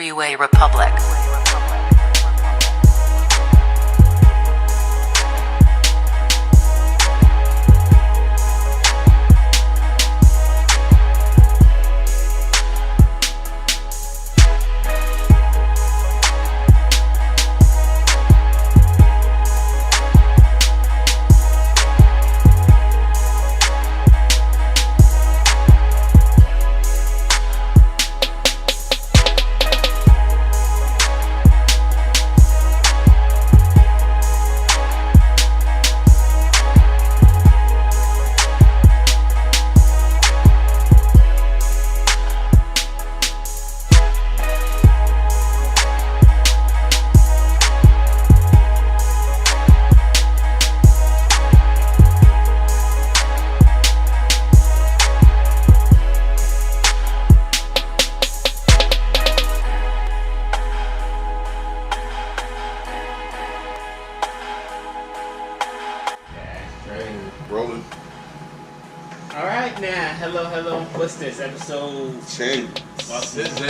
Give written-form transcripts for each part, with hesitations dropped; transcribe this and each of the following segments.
Freeway Republic. Rolling. Alright now, hello. What's this? Episode 10. What's this?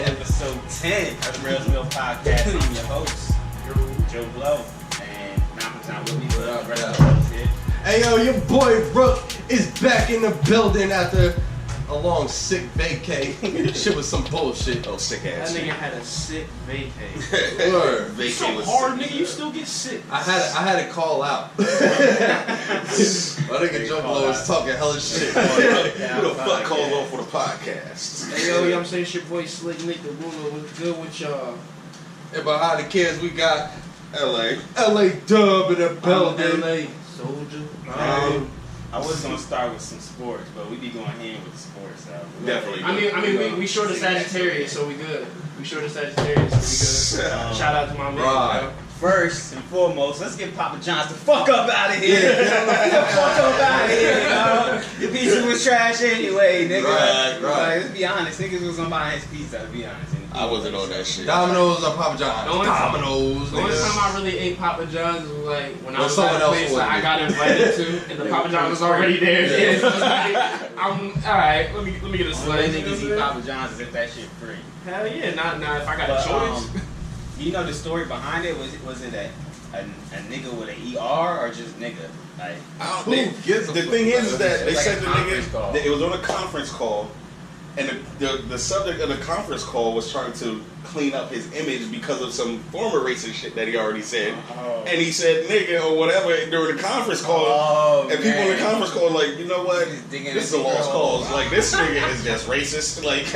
Episode 10 of the Real Mill Podcast. I'm your host, Joe Blow. And Malcolm's not with me, but the rest of the hosts here. Hey yo, your boy Rook is back in the building after a long sick vacay. Shit was some bullshit. Oh, sick That ass. nigga had a sick vacay. Word. It's so hard, nigga. You still get sick. I had to call out. My nigga Joe Blow was talking hella shit. Who the fuck calls on for the podcast? Hey yo, I'm saying it's your boy Slick Nick the Ruler. What's good with y'all? And behind the kids we got LA. LA Dub in the building. LA Soldier. I was gonna start with some sports, but we be going hand with the sports. Definitely. I mean, we short of Sagittarius, so we good. We short of Sagittarius, so we good. Shout out to my man. Right. First and foremost, let's get Papa John's the fuck up out of here. Get the fuck up out of here, dog. Your pizza was trash anyway, nigga. Right. Like, let's be honest, niggas was gonna buy his pizza, to be honest. I wasn't on that shit. Domino's or Papa John's? The only time- Domino's. The only nigga. time I really ate Papa John's was like when I When was someone at a else place ordered that I it. got invited to, and the Papa John's was already there. Yeah, so it's like, I'm alright. Let me get a Only way slice. niggas eat Papa John's is if that shit free. Hell yeah, not if I got But, a choice. you know the story behind it? Was it a nigga with an ER or just nigga? Like, I Who don't, gives a the fuck? thing is that they It's like said a the conference nigga, call. that it was on a conference call, and the subject of the conference call was trying to clean up his image because of some former racist shit that he already said. Oh. And he said nigga or whatever during the conference call. Oh, And people in the man. conference call like, you know what? Just digging This is a a lost secret cause. hole. Like, this nigga is just racist. Like,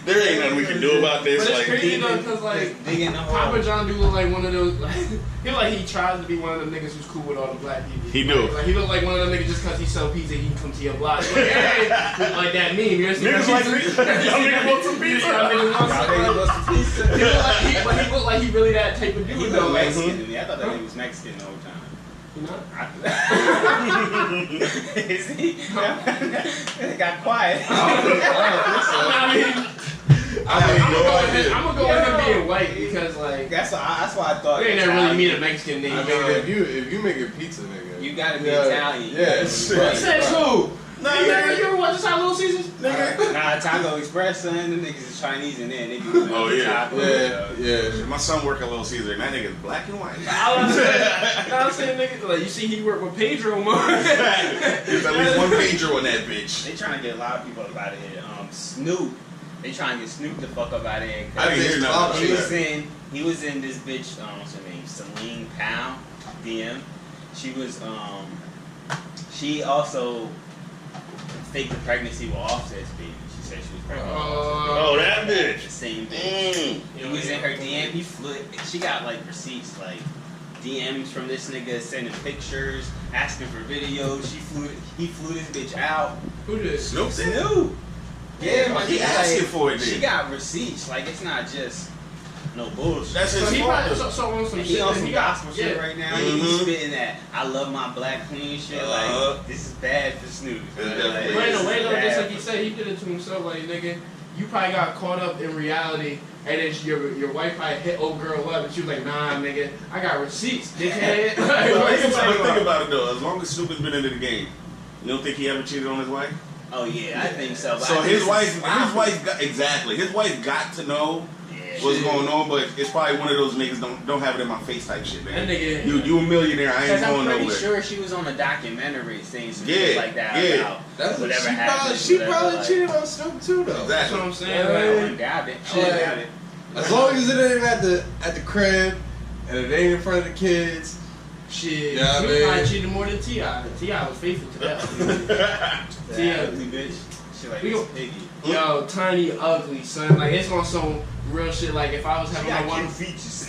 there ain't nothing we can do about this. But it's Like, crazy though, because like digging the hole. Papa John do look like one of those. Like, he look like he tries to be one of them niggas who's cool with all the black people. He do. Like he look like one of them niggas just because he sell pizza, he can come to your block. Like, hey, like that meme. You ever seen Niggas that like pizza? pizza. Y'all niggas want some pizza? Y'all niggas want Y'all some niggas want some pizza? He look like he look like he really that type of He dude look though. Like, Mexican to me. I thought that nigga was Mexican the whole time. you know? Is he? It got quiet. I'm gonna go with him being white because like That's why I thought. we ain't never really meet a Mexican nigga. I mean, if you make a pizza, nigga, You gotta be yeah, Italian. Yeah, He said who? Nah, you nigga. ever watch the Little Caesars? Nah, Taco Express, son. Them niggas is Chinese in there. They be doing Oh, yeah. tacos, yeah. My son work at Little Caesar, and that nigga's black and white. I'm saying nigga, like you see, he worked with Pedro more. There's at least one pager on that bitch. They trying to get a lot of people up out of here. Snoop. They trying to get Snoop the fuck up out of here. I didn't hear nothing He about was that. he was in this bitch. What's her name? Celine Powell, DM. She was she also faked the pregnancy with Offset's baby. She said she was pregnant. with Offset's baby. Oh, that bitch. The same bitch. Mm. He was in her DM. He flew. She got like receipts, like DMs from this nigga sending pictures, asking for videos. He flew this bitch out. Who this? Snoop did? Snoop. Yeah, but he asking for it, She then. got receipts. Like it's not just no bullshit. That's So his he fault. probably so on some He shit. on that some he got gospel shit right now. Mhm. He's spitting that I love my black queen shit. Like this is bad for Snoop. It's Like, definitely- But in a way though, bad just like you for- said, he did it to himself. Like nigga, you probably got caught up in reality, and then your wife probably hit old girl up, and she was like, nah, nigga, I got receipts, dickhead. Like, But what you think talking about about? it though. As long as Snoop has been into the game, you don't think he ever cheated on his wife? Oh yeah, I think so. But So I think his it's wife sloppy. got to know what's going on, but it's probably one of those niggas don't have it in my face type shit, man. That nigga, you a millionaire, I ain't Because going I'm pretty nowhere. sure she was on a documentary saying some shit like that about whatever she happened. She whatever, probably like, cheated on Snoop too, though. that's Exactly. what I'm saying. I Like, wouldn't doubt it. I wouldn't doubt it. As long as it ain't at the crib and it ain't in front of the kids. shit, Yeah, she man. probably cheated more than T.I. T.I. was faithful to that. That ugly bitch. She like We this go- piggy. Yo, tiny ugly son. Like it's on some real shit. Like if I was She having got my one. cute features.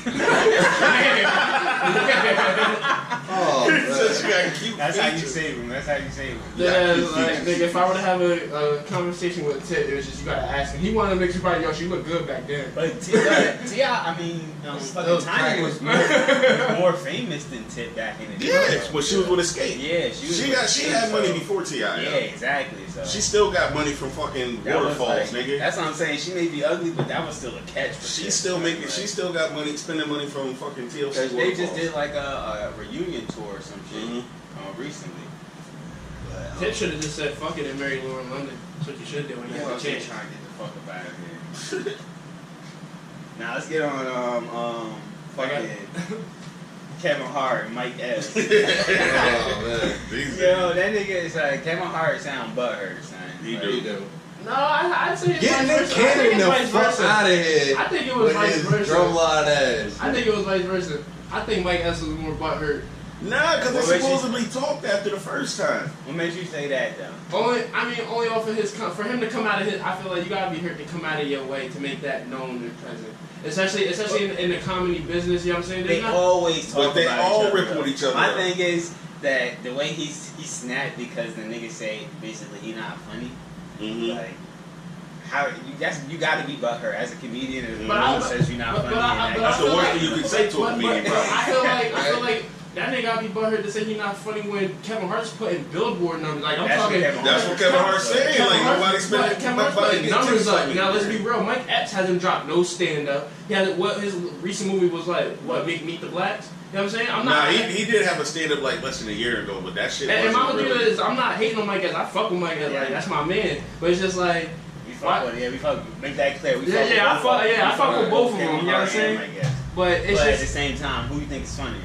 Oh, She said she man. got cute That's how you features. save them. That's how you save them. Yeah, cute like features. nigga, if I were to have a conversation with Tip, it was just you gotta ask him. He wanted to make sure probably, yo, she looked good back then. But T.I., I mean, fucking Tiny was more famous than Tip back in the day. Yeah, when she was with Escape. Yeah, She had money before T.I. Yeah, exactly. So She still got money from fucking that was waterfalls, like- nigga. That's what I'm saying. She may be ugly, but that was still a catch. For She Tip. still making. Like, She still got money, spending money from fucking TLC Because they just waterfalls. did like a reunion tour or some shit Mhm. recently. But, Tip should have just said fuck it and married Lauren London. That's what you should do when you yeah, have a I'm chance. trying to get the fuck up out of here. Now let's get on fucking Kevin Hart and Mike Epps. Oh, man. These Yo, that nigga is like Kevin Hart sound butthurt, son. He Like, do. You do. No, I'd say it's Getting vice Nick versa. I think Cannon it's the vice fuck versa. out of here I think it was with vice his versa. drumline ass. I think it was vice versa. I think Mike Epps was more butthurt. Nah, because What they makes you- supposedly talked after the first time. what makes you say that though? Only off of his for him to come out of his. I feel like you gotta be hurt to come out of your way to make that known and present. Especially in the comedy business. You know what I'm saying? They There's not- always talk But they about all each other, rip though. with each other, My though. thing is that the way he snapped because the nigga say basically he not funny. Mm-hmm. Like how you got to be butthurt as a comedian. If But someone I- says you're not but- funny, but I- and but that- That's the worst thing you could say to a But comedian, I probably. feel like that nigga gotta be butthurt to say he not funny when Kevin Hart's putting Billboard numbers. Like I'm That's talking. what Kevin That's what Kevin Hart said. Kevin Like Hart's- nobody's but spending. Kevin Hart's nobody putting gets numbers tips up. like Now it. let's be real. Mike Epps hasn't dropped no stand up. He had what his recent movie was like. What Meet the Blacks? You know what I'm saying? I'm Nah, not. he did have a stand up like less than a year ago, but that shit. And my wasn't thing really. is, I'm not hating on Mike Epps. I fuck with Mike Epps. Like that's my man. But it's just like. we fuck with we fuck. Make that clear. We Yeah, fuck yeah, with both of them. I We fuck with both of them, Kevin you know what I'm Hart and saying? Mike Epps. But it's But at the just. same time, who you think is funnier?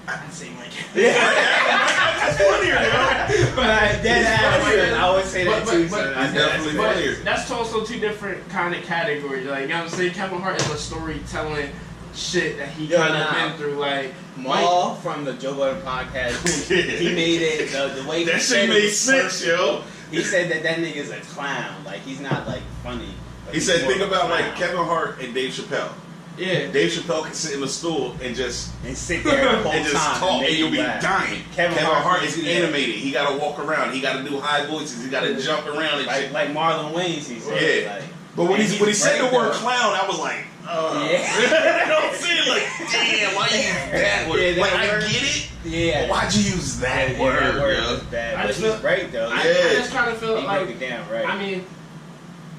I'd say Mike Epps. That's funnier, yo. But I always say that But- too. but- so He's that's definitely funny. funnier. That's also two different kind of categories. Like, you know what I'm saying? Kevin Hart is a storytelling shit that he Yo, kind of nah. been through. Like, Maul from the Joe Budden podcast, he made it the way he That said shit it made was sense, yo. He said that nigga's a clown. Like he's not like funny. But He he's said, more think of a about like clown. Kevin Hart and Dave Chappelle. yeah. Dave Chappelle can sit in a stool and just and sit there the whole and just time talk, and make you'll you be laugh. dying. Kevin Kevin Hart Hart can't is do that. animated. He got to walk around. He got to do high voices. He got to jump around and shit. Like Marlon Wayans, he said. Yeah. Like, But when and he said the great, word though. clown, I was like, Yeah. you know what I'm saying? Like, damn, why you use that word? Yeah, that like, I word. get it. Yeah. But why'd you use that Yeah, word? that word yo? was bad. I But just he's feel- great though. I just kind of feel He like, broke it down right. I mean,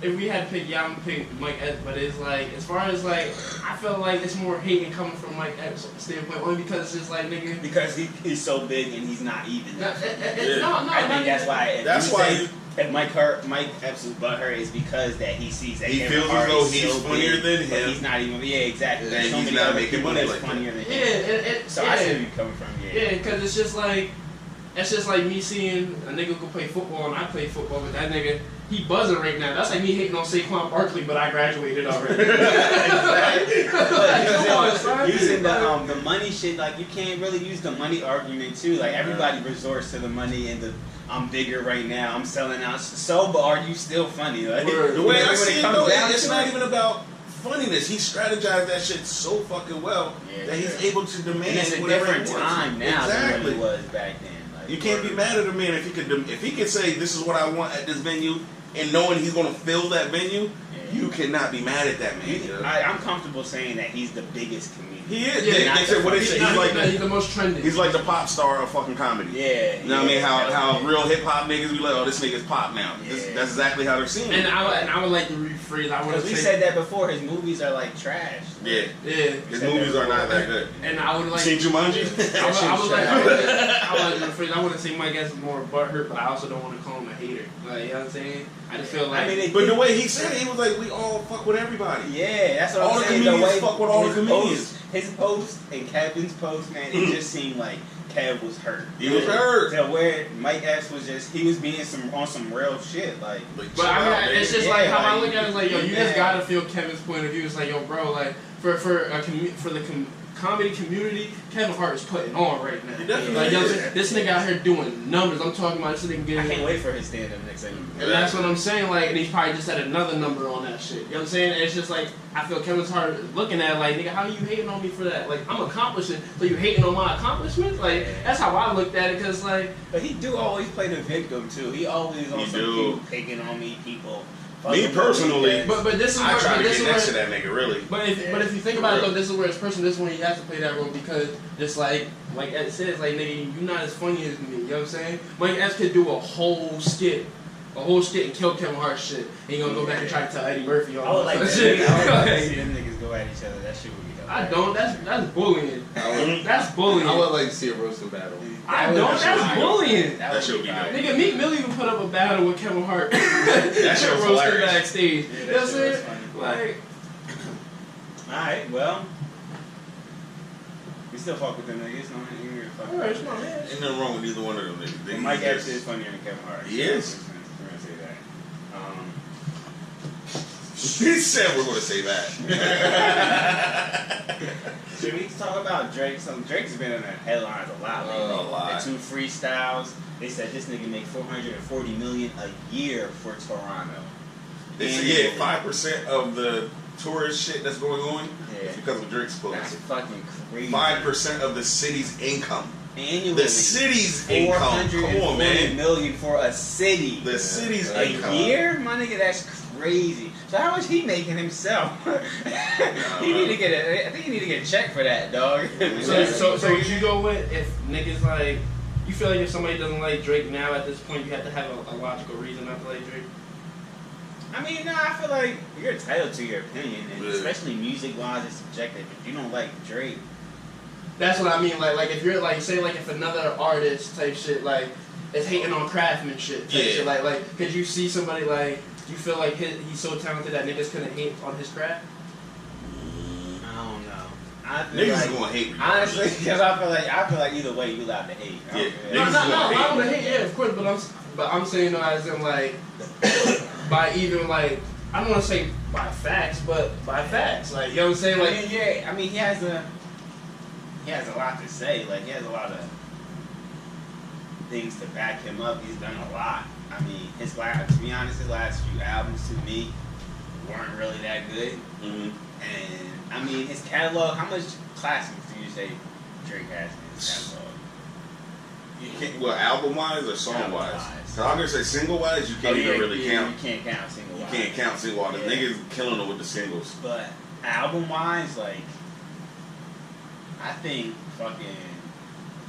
if we had to pick, yeah, I'm gonna pick Mike Epps. But it's like, as far as like, I feel like it's more hating coming from Mike Epps' standpoint, only because it's just like, nigga. because he's so big and he's not even. No, Yeah. no, I think that's why. That's why If Mike Epps was butthurt is because that he sees that He Kevin feels Hart as though is he's so funnier big, than but him. he's not even. Yeah, exactly. And There's so he's many not other making people money that's like funnier than Yeah, him. So I see where you're coming from. Yeah, because it's just like, it's just like me seeing a nigga go play football and I play football, but that nigga, he buzzing right now. That's like me hating on Saquon Barkley, but I graduated already. Like, come on, son. Using the money shit, like you can't really use the money argument too. Like everybody resorts to the money and the I'm bigger right now. I'm selling out. So, but are you still funny? Like, Word. The way I when see it, comes though, down it's to not it- even about funniness. He strategized that shit so fucking well Yeah, that he's yeah. able to demand And it's a whatever different he wants. time now Exactly. than what it was back then. Like, You can't be mad at a man if he could say this is what I want at this venue and knowing he's gonna fill that venue. Yeah. You cannot be mad at that man. yo. I'm comfortable saying that he's the biggest comedian. He is. Yeah, they not said what they the say. He's, He's like he's the most trendy. he's like the pop star of fucking comedy. Yeah. You know what I mean? yeah, How real hip hop niggas be like, oh, this nigga's pop now. Yeah. That's exactly how they're seeing it. and I would like to rephrase. I want Because to we say said that before. His movies are like trash. Yeah. Yeah. His movies are not that good. And I would like. Seen Jumanji? I wouldn't say Mike Epps is more butthurt, but I also don't want to call him a hater. Like, you know what I'm saying? I just feel like. But the way he said it, he was like, we all fuck with everybody. Yeah, that's what all I'm the saying. comedians fuck with all the comedians. His post and Kevin's post, man, it just seemed like Kev was hurt. He was hurt. To where Mike Epps was just, he was being on some real shit. Like but I mean, it's just like how I look at it is like, yo, you just gotta feel Kevin's point of view. It's like, yo, bro, like for the comedy community, Kevin Hart is putting on right now. Like, yo, this nigga out here doing numbers. I'm talking about this nigga getting. I can't wait for his stand-up next thing. And that's what I'm saying. Like, and he's probably just had another number on that shit. You know what I'm saying? And it's just like I feel Kevin Hart looking at it like, nigga, how you hating on me for that? Like, I'm accomplishing, so you hating on my accomplishments? Like, that's how I looked at it. Cause like, but he do always play the victim too. He always on some people picking on me, people. Me personally, but this is I where, try to get next to that nigga, really. But if you think about it though, this is where his person, this is when he has to play that role because just like Ed says, like nigga, you're not as funny as me. You know what I'm saying? Mike Epps could do a whole skit and kill Kevin Hart's shit. And he gonna go back and try to tell Eddie Murphy all that shit. I would like to see them niggas go at each other. That shit would be dope. I don't. That's bullying. That's bullying. I would like to see a roasting battle. I don't. That's bullying. That shit would be dope. Nigga, Meek Mill even put up a battle with Kevin Hart. That shit was hilarious. Backstage. Yeah, You know what I'm saying? Like, alright, well, we still fuck with them niggas. alright, it's my man. Ain't nothing wrong with either one of them niggas. Well, Mike Epps is funnier than Kevin Hart. He is. We're gonna say that. He said we're going to say that. Should we talk about Drake? So Drake's been in the headlines a lot lately. A lot. The 2 freestyles. They said this nigga make $440 million a year for Toronto. They say 5% of the tourist shit that's going on is because of Drake's post. That's fucking crazy. 5% of the city's income. Annually. The city's income. Come on, man. $440 million for a city. The city's a income. year, my nigga. That's crazy. So how much he making himself? He need to get I think he need to get a check for that, dog. So you go with if niggas like you feel like if somebody doesn't like Drake now at this point you have to have a logical reason not to like Drake? I mean, no, I feel like you're entitled to your opinion, and especially music-wise, it's subjective. If you don't like Drake, that's what I mean. Like if you're like say like if another artist type shit like is hating on craftsmanship type shit like could you see somebody like you feel like he's so talented that niggas couldn't hate on his craft? I don't know. Niggas like, is gonna hate me. Honestly, because I feel like either way you allowed to hate. Yeah. I would hate. Yeah, of course. But I'm saying though, as in like by even like I don't want to say by facts, but by facts. Like you know what I'm saying? Like I mean he has a lot to say. Like he has a lot of things to back him up. He's done a lot. I mean, to be honest, his last few albums to me weren't really that good. Mm-hmm. And I mean, his catalog. How much classics do you say Drake has in his catalog? You can't. Well, album-wise or song-wise? Cause I'm gonna say single-wise, you can't even really count. You can't count single-wise. You can't count single-wise. The niggas killing it with the singles. But album-wise, like, I think fucking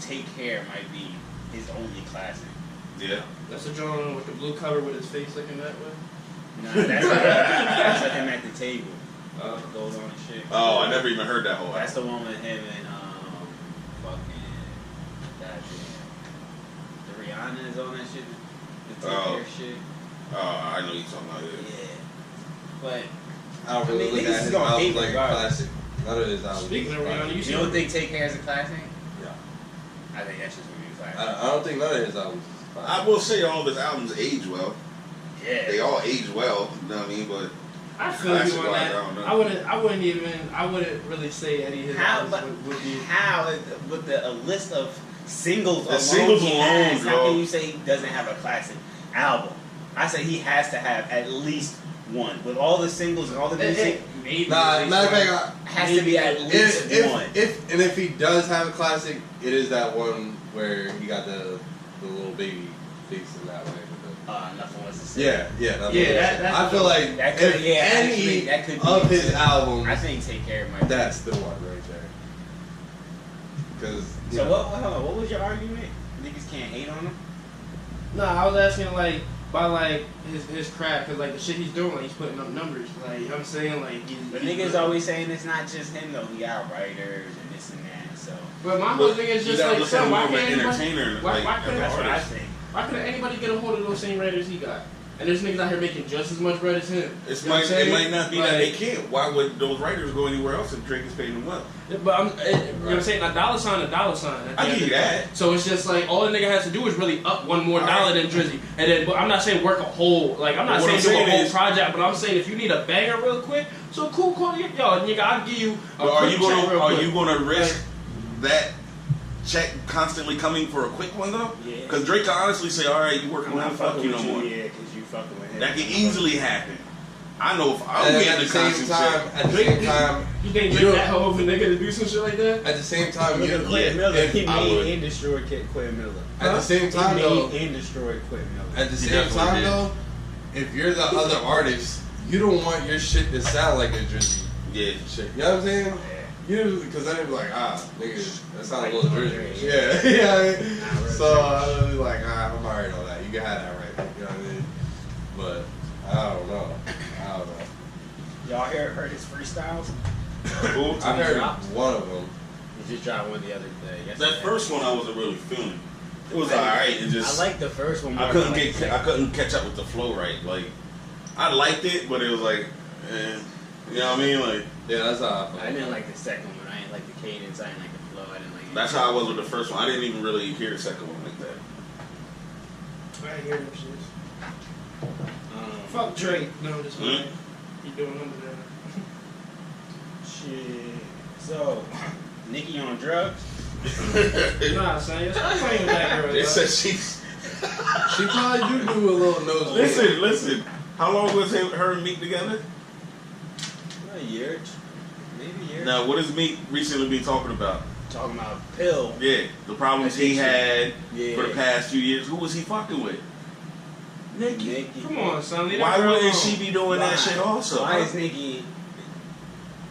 Take Care might be his only classic. Yeah. that's a drawing with the blue cover with his face looking that way. Nah, that's like him at the table. Goes on and shit. Oh, I never even heard that whole. That's the one with him and fucking the Rihanna is on that shit. The Take Care shit. Oh, I know you're talking about it. Yeah. But I don't really look at his albums like a classic. None of his albums. Speaking of Rihanna, you don't think Take Care is a classic? Yeah. I think that's just gonna be a classic. I don't think none of his albums is a classic. I will say all of his albums age well. Yeah. They all age well. You know what I mean? But I feel you on that. I wouldn't really say any of his albums would be. How with a list of singles The alone, singles he alone, has, bro. how can you say he doesn't have a classic album? I say he has to have at least one. With all the singles and all the music, Maybe. Nah, matter of fact, has to be at least one. If he does have a classic, it is that one where he got the little baby face in that way. Nothing was the same. Yeah. I feel like that could, any that could be of his albums, I think Take Care might. that's the one right there. Because So what was your argument? Niggas can't hate on him. No, I was asking like by like his craft, cause like the shit he's doing, like he's putting up numbers. Like, you know what I'm saying, like But niggas always saying it's not just him though. He got writers and this and that. So. But my whole thing is just like, so why can't entertainer? Why couldn't That's what I think. Why couldn't anybody get a hold of those same writers he got? And there's niggas out here making just as much bread as him. It might not be that they can't. Why would those writers go anywhere else if Drake is paying them well? Yeah, but you know what I'm saying? A dollar sign. I give you that. So it's just like all the nigga has to do is really up one more dollar than Drizzy. And then, but I'm not saying work a whole, like I'm not saying do a whole project, but I'm saying if you need a banger real quick, so cool, call yo, nigga, I'll give you a are you gonna risk that check constantly coming for a quick one though? Yeah. Because Drake can honestly say, all right, you working with him, fuck you no more. Yeah, because you fucking with him. That can easily happen. I know if I'm And getting at the same time, you think Drake that hell of a nigga to do some shit like that? at the same time, Look at Quentin Miller. if He I would- made and destroyed Quentin Miller. at the same time He though, made and destroyed Quentin Miller. at the He same definitely time did. though, if you're the other artist, you don't want your shit to sound like a Drizzy Yeah. shit. You know what I'm saying? You because then it'd be like, nigga, that sounds a little Drizzy. Yeah, yeah. So I'd be like, I'm alright on that. You can have that right. You know what I mean? But I don't know. Y'all heard his freestyles? Cool. I heard dropped? one of them. He just dropped one the other day. That first one I wasn't really feeling. It was alright. It just I like the first one. More I couldn't than like the second. I couldn't catch up with the flow right. Like I liked it, but it was like, you know what I mean? Like Yeah, that's how I felt. I didn't like the second one. I didn't like the cadence. I didn't like the flow. I didn't like it. that's how I was with the first one. I didn't even really hear the second one like that. I ain't hear them shits. Fuck Drake. No, just playing. He doing them there. Shit. So, Nicki on drugs? Nah, son, stop playing with that girl. They dog. said she's. She probably do a little nose. Listen. How long was her and Meek together? A year. Maybe a year. Now, what has Meek recently been talking about? Talking about pill. Yeah, the problems he had Yeah. for the past few years. Who was he fucking with? Nicki. Come on, son. Leave Why that girl wouldn't alone. she be doing that shit also? Why is Nicki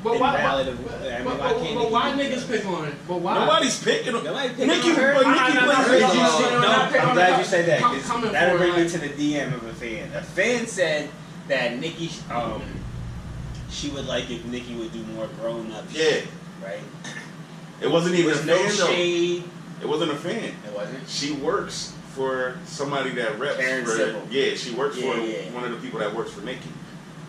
But why? invalid? But why niggas pick on her? But why? Nobody's picking him. Nobody picking Nicki, on her. but Nah, Nicki nah, nah, plays nah, her. nah, nah, nah, I'm glad you said that. 'Cause Coming that'll for bring her. me to the DM of a fan. A fan said that Nicki, she would like if Nicki would do more grown up shit. Yeah. Right? It wasn't even a There's no fan though. shade. It wasn't a fan. It wasn't. She works for somebody that reps Karen for. Civil. Yeah, she works for Yeah. one of the people that works for Nicki.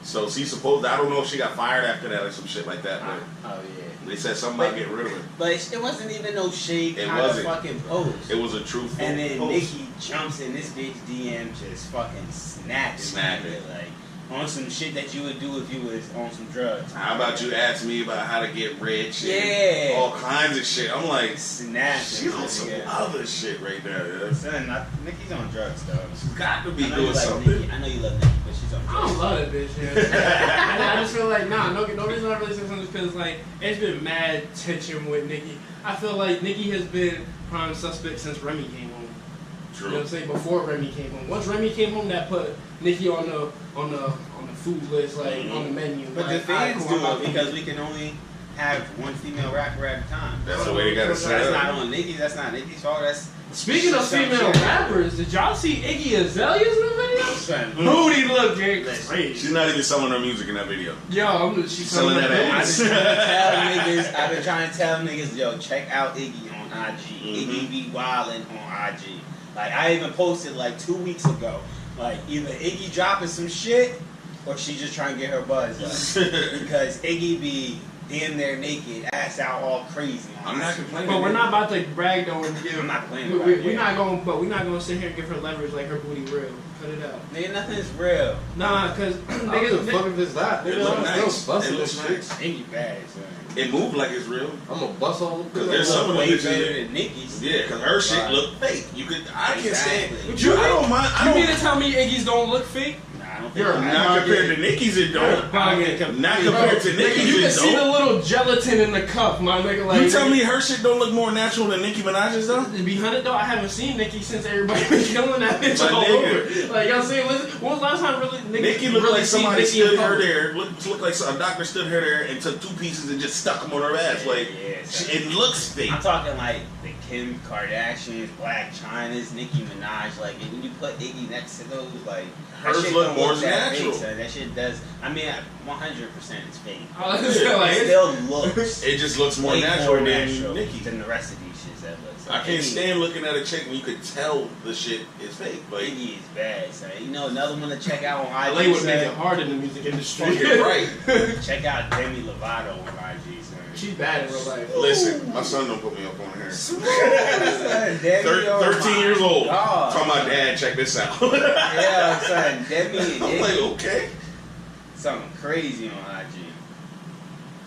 So she's supposed. I don't know if she got fired after that or some shit like that. But Oh yeah. they said something about getting rid of her. But it wasn't even no shade It kind of wasn't. fucking post. It was a truthful And then post. Nicki jumps in this bitch DM just fucking snapping. Like on some shit that you would do if you was on some drugs. How about you ask me about how to get rich? And Yeah. all kinds of shit. I'm like, Snapping. she's on some other shit right now. Yeah. Son, Nicki's on drugs, though. She's got to be I know you doing like something. Nicki. I know you love Nicki, but she's on I drugs. don't love that bitch, yeah. I just feel like, no reason I really say something is because, like, it's been mad tension with Nicki. I feel like Nicki has been prime suspect since Remy came home. True. You know what I'm saying? Before Remy came home. Once Remy came home, that put Nicki on the food list, like, on the menu. But like, the fans alright, cool, do it because we can only have one female rapper at a time. That's the way they got to set That's it not up. on Nicki. That's not Nicki's fault. That's Speaking of female rappers, did y'all see Iggy Azalea's new video? son. Booty looking crazy. She's not even selling her music in that video. Yo, she's Selling that ass. I've been trying to tell niggas, yo, check out Iggy on IG. Iggy be wildin' on IG. Like, I even posted like 2 weeks ago. Like, either Iggy dropping some shit, or she just trying to get her buzz up. Because Iggy be damn near naked, ass out all crazy. I'm not complaining. But we're not about to brag though and give. I'm not complaining. We're not gonna sit here and give her leverage like her booty real. Cut it out. Nigga, nothing's real. Nah, cause I don't give a fuck if it's that. It Nigga, look I'm nice. still busting It this looks shit. nice. Iggy bad, son. It moved like it's real. I'm gonna bust all the Cause there's some of way them better bitches. than Nicki's. Yeah, because her shit Right. look fake. You could, I can say, Exactly. I don't mind. I You don't, mean to tell me Iggy's don't look fake? Nah, I don't think You're not compared to Nicki's, it don't. Not compared to Nigga, Nicki's, you can it see the don't. little gelatin in the cup, my nigga. Like, You tell me her shit don't look more natural than Nicki Minaj's though? To be honest though, I haven't seen Nicki since everybody been killing that bitch My all nigga. over. Like y'all saying, listen, when was the last time really Nicki looked really like seen somebody Nicki in stood her public? there. Looked like a doctor stood her there and took two pieces and just stuck them on her ass. Like, Yeah, it looks fake. I'm talking like the Kim Kardashians, Black China's, Nicki Minaj. Like, when you put Iggy next to those, like, hers that shit look don't more look that natural. fake, son. That shit does. I mean, 100% is fake. Like, It still looks It just looks more way natural more than natural Nicki. than the rest of these shits that looks. I can't stand looking at a chick when you could tell the shit is fake. Like, Iggy is bad, son. You know, another one to check out on LA IG, would make it son. hard in the music industry. fucking right. Check out Demi Lovato on IG, son. She's bad in real life. Listen, my son don't put me up on her. Son, Demi, 13 years old. God. Talking about, Dad, check this out. Yeah, son, Demi and I'm Iggy. like, okay. Something crazy on IG.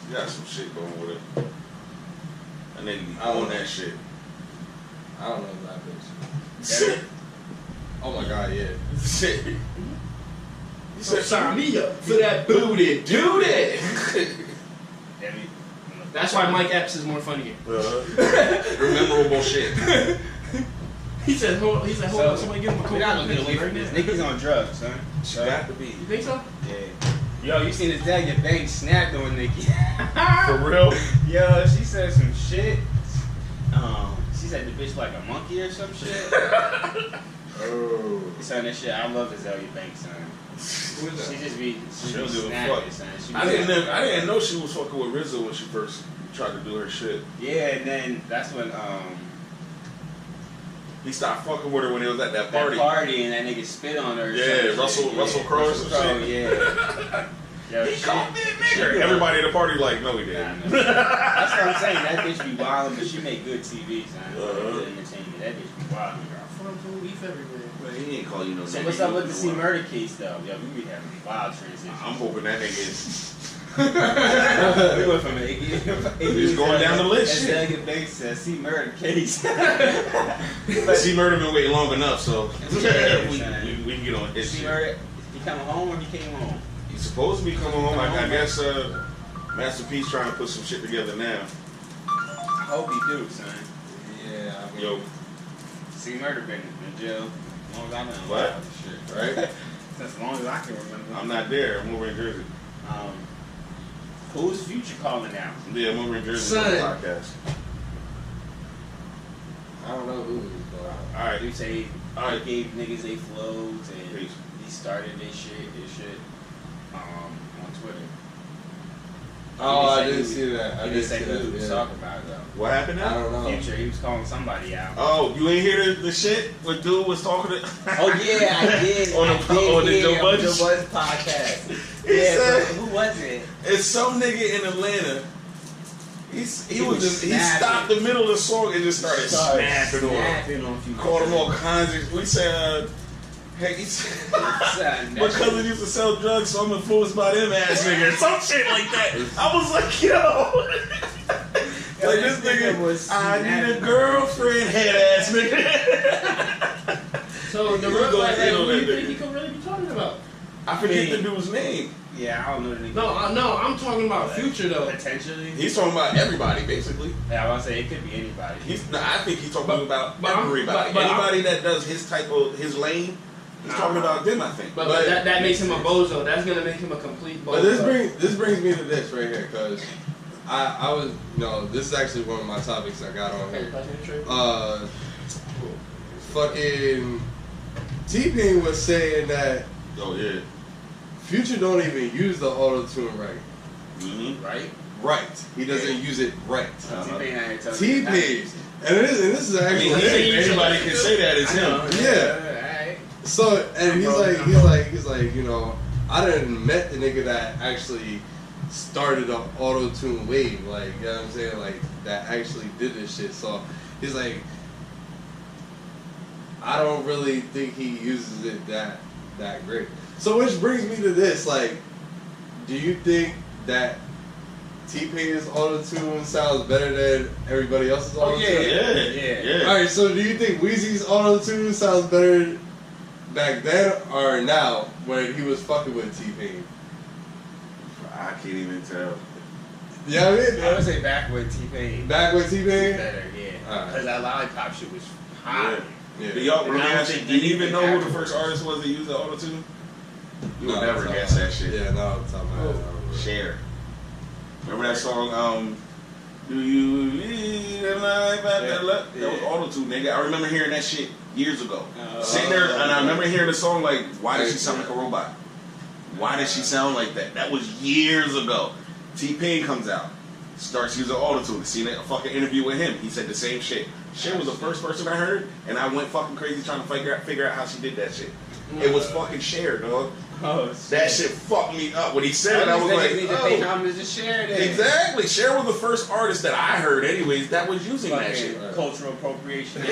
She got some shit going with her. And then be I don't on know. that shit. I don't know that bitch. Oh my god, yeah. Shit. He So said, sign me up for that booty, do that. Demi. That's why Mike Epps is more funny. memorable shit. He said, hold on, somebody give him a We're not cold gonna get away from this. Niggas on drugs, son. She got to be. You think so? Yeah. Yo, you seen this dad get bang snapped on Nicki? For real? Yo, she said some shit. She said the bitch like a monkey or some shit. Oh. Son, that shit, I love Azalea Banks, son. Who is She that? just be, She don't give a snapping, fuck. son. She I be didn't know she was fucking with Rizzo when she first tried to do her shit. Yeah, and then that's when He stopped fucking with her when he was at that that party. party and that nigga spit on her. or Yeah, some shit. Russell Crowe or some shit. Yeah. Yo, He shit. called me a nigger. Everybody at the party like, no, he Nah, didn't. no. That's what I'm saying. That bitch be wildin', but she make good TV, son. Uh-huh. Good entertainment. That bitch be wildin'. Fun food, beef everywhere. Well, he ain't call you no So nigger. what's up with the C murder case though? Yo, we be having wild transitions. I'm hoping that nigga is. We went from Iggy. He's going down the list, shit. Azalea Banks to C murder case. See, murder been waiting long enough, so Yeah, we son. can get on his C shit. murder. He coming home or he came home? He's supposed to be coming home. I guess Master P's trying to put some shit together now. I hope he do, son. Yeah, I mean, Yo, C murder been in jail as long as I've been What? alive and shit. right? Since as long as I can remember. I'm not there. I'm over in Jersey. Who's Future calling out? Yeah, I'm over in Jersey Son. on the podcast. I don't know who is, but All right. They say Alright. he gave niggas they flows and Peace. he started this shit on Twitter. oh, I He didn't said see that. I He didn't didn't say see who he that. was Yeah. talking about though. What happened I now? don't know. Future, he was calling somebody out. Oh, you ain't hear the shit when dude was talking to? Oh yeah, I did. On the- I did on the hear Joe Budden Joe Budden podcast. He Yeah, said- but who was it? It's some nigga in Atlanta. He snapping. stopped the middle of the song and just started snapping on him. snapping on Future. Called him all kinds of. We said, hey, he said, Son, my cousin used to sell drugs, so I'm influenced by them ass niggas. Some shit like that. I was like, yo. Like this nigga was I need a snapping. girlfriend, head ass nigga. So the You real go like, ahead who on do you that think nigga. he could really be talking about? I forget the dude's name. Yeah, I don't know the nigga. No, I'm talking about Future though. Potentially. He's talking about everybody, basically. Yeah, I was gonna say it could be anybody. I think he's talking about but I'm- everybody. but I'm- Anybody that does his type of his lane, he's talking about them. I think. But that makes him a bozo. That's gonna make him a complete bozo. But this brings me to this right here, because I was, this is actually one of my topics I got on here. Fucking T-Pain was saying that Oh yeah. Future don't even use the auto-tune right. Mm-hmm. Right? Right. He doesn't use it right. T-Pain out here telling you not to T-Pain. use it. And this is I actually mean, anybody can say that it's I know. him. Yeah. Alright. So, and he's like, I done met the nigga that actually started the auto-tune wave, like, you know what I'm saying, like, that actually did this shit. So, he's like, I don't really think he uses it that great. So, which brings me to this, like, do you think that T-Pain's auto-tune sounds better than everybody else's auto-tune? Yeah. Alright, so do you think Weezy's auto-tune sounds better back then or now when he was fucking with T-Pain? I can't even tell. You know what I mean? I would say back with T-Pain. Back with T-Pain? Better, yeah. Alright. Because that lollipop shit was hot. Yeah. Do y'all, And I don't think do you even anything know who the afterwards. first artist was that used the auto tune? You would No, never it's guess not. that shit. Yeah, no, it's not my Cher. Remember that song? Do you need a That was auto-tune, nigga. I remember hearing that shit years ago. Sitting there, and I remember hearing the song like, why does she sound like a robot? Why does she sound like that? That was years ago. T-Pain comes out, starts using auto-tune. Seen a fucking interview with him. He said the same shit. Cher was the first person I heard, and I went fucking crazy trying to figure out how she did that shit. It was fucking Cher, dog. That shit fucked me up. When he said it, I was like, exactly. Cher was the first artist that I heard, anyways, that was using that shit. Cultural appropriation.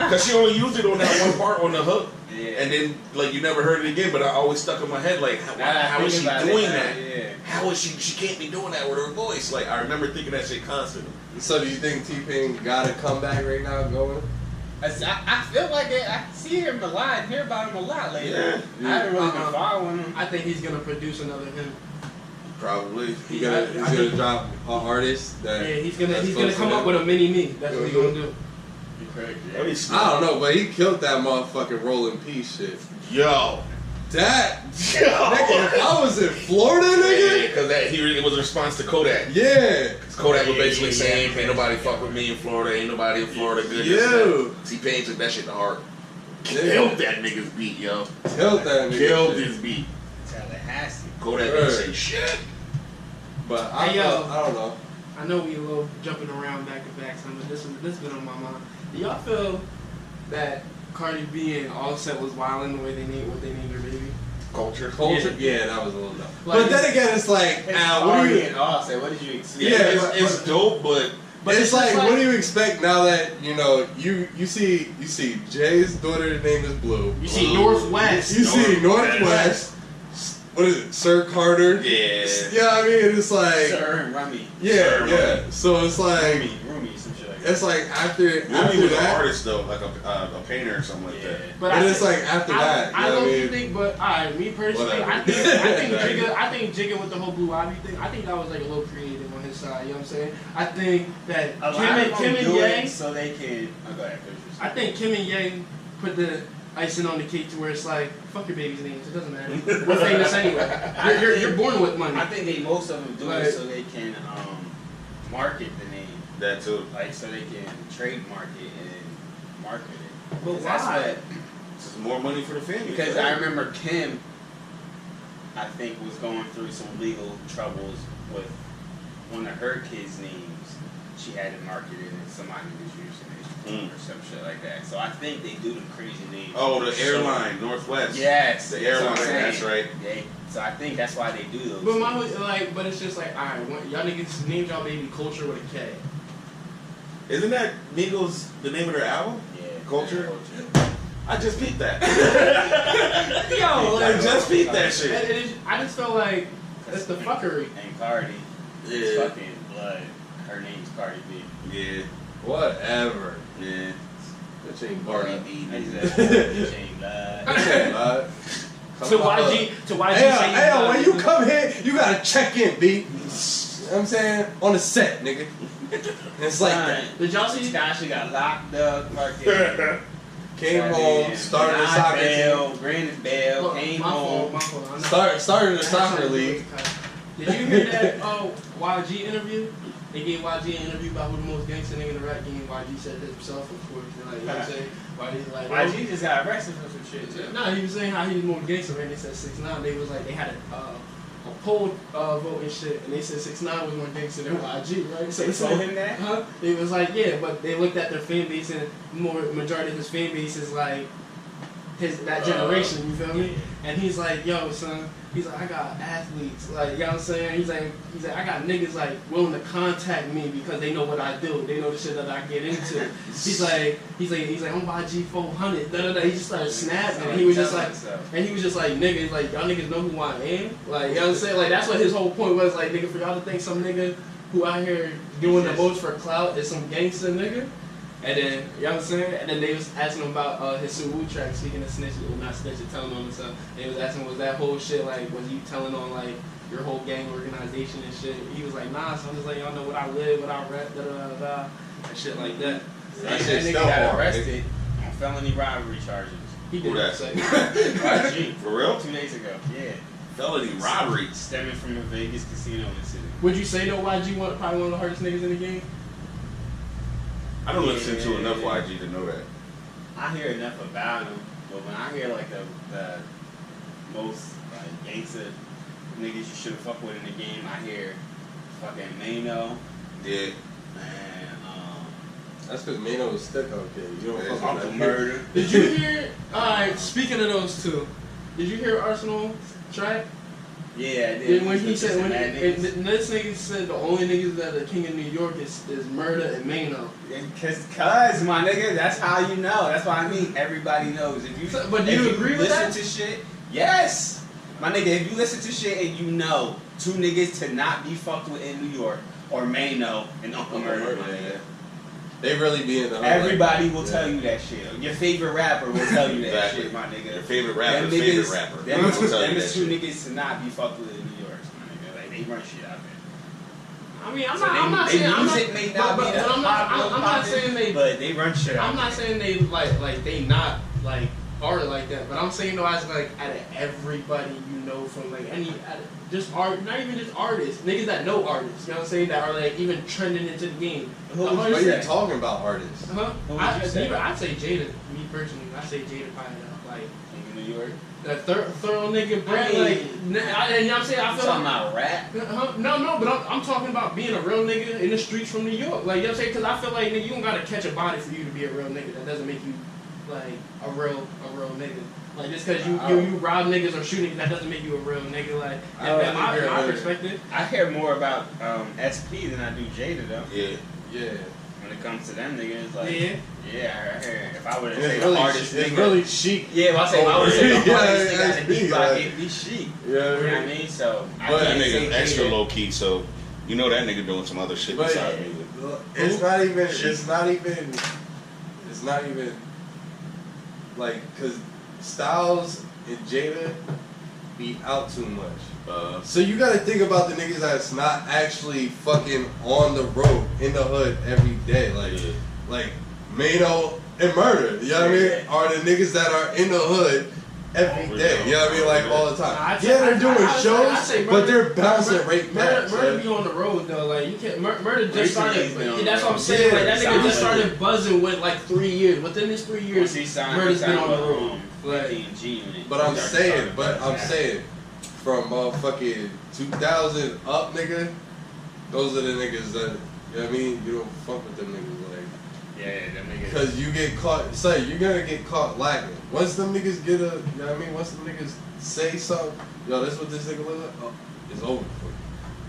Because she only used it on that one part on the hook. Yeah. And then, like, you never heard it again, but I always stuck in my head, like, how is she doing that? Yeah. How is she can't be doing that with her voice? Like, I remember thinking that shit constantly. So do you think T-Pain got a comeback right now going? I feel like I see him a lot, hear about him a lot lately. Yeah. I haven't really been following him. I think he's gonna produce another him. Probably. He's gonna drop an artist that. Yeah, he's gonna come up with a mini me. That's what he's gonna do. I don't know, but he killed that motherfucking Rolling P shit. Yo. That nigga, if I was in Florida, nigga. Because he really was a response to Kodak. Yeah. Kodak was basically saying, ain't nobody fuck with me in Florida, ain't nobody in Florida good. Yo. T-Pain took that shit to heart. Killed that nigga's beat, yo. Killed that nigga. Killed his beat. Tallahassee. Kodak didn't say shit. But Hey, I don't know. I know we a little jumping around back to back, but this been on my mind. Do y'all feel that Cardi B and Offset was wilding the way they named their baby? Culture. Yeah, that was a little dumb. Like, but then again, it's like, what do you? And Offset, what did you expect? Yeah, it's dope, but it's like, what do you expect now that you see Jay's daughter name is Blue. You see Northwest. You see Northwest. What is it, Sir Carter? Yeah. Yeah, I mean it's like Sir and Rummy. Yeah, yeah. So it's like Rumi, some shit like that. it's like after Rumi was that, an artist though, like a painter or something like that. But it's like after that. I don't think, but me personally, I think Jigga with the whole Blue Ivy thing, I think that was like a little creative on his side. You know what I'm saying? I think that Kim and Ye, so they can. Go ahead, I think Kim and Ye put the icing on the cake to where it's like, fuck your baby's names, it doesn't matter. We're famous anyway. You're born with money. I think most of them do it so they can market the name. That too. Like so they can trademark it and market it. But That's why? It's more money for the family. Because I remember Kim, I think, was going through some legal troubles with one of her kids' names. She had it marketed and somebody was using it or some shit like that. So I think they do the crazy names. Oh, the airline, Northwest. Yes. The airline, that's right. So I think that's why they do those. But it's just like, alright, y'all niggas named y'all baby Culture with a K. Isn't that Migos the name of their album? Yeah. Culture? I just peeped that. Yo, I just peeped that shit. I just felt like it's the fuckery. And Cardi. It's fucking blood. Her name's Cardi B. Yeah. whatever. Yeah. That ain't Cardi blood. B. Blood. To YG Hey, when you come here, you gotta check in, B. You know what I'm saying? On the set, nigga. It's like that. Did y'all see? She got locked up. Fucking Came home, started a soccer team. Granted bail, came home. My fault. Started a soccer league. Did you hear that YG interview? They gave YG an interview about who the most gangster nigga in the rap game. YG said this himself, of course. Like, you know what I'm saying? YG just got arrested for some shit too. Nah, he was saying how he was more gangster, and they said 6ix9ine. They was like, they had a poll vote and shit, and they said 6ix9ine was more gangster than YG, right? So they told him that? It was like, yeah, but they looked at their fan base, and majority of his fan base is like that generation, you feel me? And he's like, yo, son, he's like, I got athletes, like, you know what I'm saying? He's like, I got niggas like willing to contact me because they know what I do, they know the shit that I get into. He's like, I'm YG 400, da da da. He just started snapping, and he was just like, nigga, like, y'all niggas know who I am, like, you know what I'm saying? Like, that's what his whole point was, like, nigga, for y'all to think some nigga who out here doing the most for clout is some gangster nigga. And then, you know what I'm saying? And then they was asking him about his Suwu track, speaking of snitching, well, not snitching, telling on himself. And they was asking, was that whole shit, like, was you telling on, like, your whole gang organization and shit? He was like, nah, so I'm just like, y'all know what I live, what I rap, da da da da, and shit like that. That nigga got arrested on felony robbery charges. He did Who that? say. YG. For real? 2 days ago. Yeah. felony robbery. Stemming from a Vegas casino incident. Would you say though YG probably one of the hardest niggas in the game? I don't listen to enough YG to know that. I hear enough about him, but when I hear like the most like gangster niggas you should have fucked with in the game, I hear fucking Mano. Yeah. And That's because Mano was stuck on kid. You don't fuck with Uncle that. Murder. Did you hear? Alright, speaking of those two, did you hear Arsenal track? Yeah, I did. When he said and this nigga said the only niggas that are king of New York is Murder and Mano. Cause my nigga, that's how you know. That's why I mean everybody knows. If you But do you agree with that? Listen to shit, yes, my nigga. If you listen to shit and you know two niggas to not be fucked with in New York or Mano and Uncle Murder, my nigga. They really be in the hood. Everybody will tell you that shit. Your favorite rapper will tell you that Exactly. shit, my nigga. Your favorite rapper's Them favorite niggas- rapper. Them will tell you is that two shit. niggas to not be fucked with in New York, my nigga. Like they run shit out there. I mean, I'm So not they saying I'm music not, may not but be the I'm not saying they. but they run shit out I'm not saying they like they not like art like that, but I'm saying though as like out of everybody you know from like any just art, not even just artists, niggas that know artists, you know what I'm saying, that are like even trending into the game. Who The would Why artists you that- talking about artists? Huh? Who would you say? I'd say Jada. Me personally, I say Jada probably like in New York. that thorough nigga, bro. I mean, Like, you know what I'm saying? I You feel talking like. about rap? No, but I'm talking about being a real nigga in the streets from New York. Like, you know what I'm saying? Because I feel like, nigga, you don't gotta catch a body for you to be a real nigga. That doesn't make you, like, a real nigga. Like, just because you rob niggas or shoot niggas, that doesn't make you a real nigga. Like, in my perspective. I hear more about SP than I do Jada though. Yeah. Yeah. When it comes to them niggas, like Yeah. I hear. If I were to And say it's the really, hardest it's nigga, really chic. yeah, if I say if I would say the Yeah, hardest nigga that's in the deep, big, I like- give me Sheik. Yeah, You know what I mean? So I But That can't say nigga extra Jada. low key, so you know that nigga doing some other shit But besides music. it's not even like, cause Styles and Jada be out too much. So you gotta think about the niggas that's not actually fucking on the road in the hood every day, like Mano and Murder. You know what I mean? Are the niggas that are in the hood every day. You know what I mean? Like all the time. Yeah, they're doing shows, but they're bouncing right back. Murder be on the road though. Like you can't. Murder just Recently started. he's been on Yeah, the that's what I'm road. saying. Like that Yeah, nigga just sounds started buzzing with like 3 years. Within this 3 years, Murder's been on the road. But I'm saying, from motherfucking 2000 up, nigga, those are the niggas that, you know what I mean? You don't fuck with them niggas, like. Yeah, them niggas. Because you get caught, say, you're gonna get caught lacking. Once them niggas get a, you know what I mean? Once them niggas say something, yo, that's what this nigga look like, oh, it's over for you.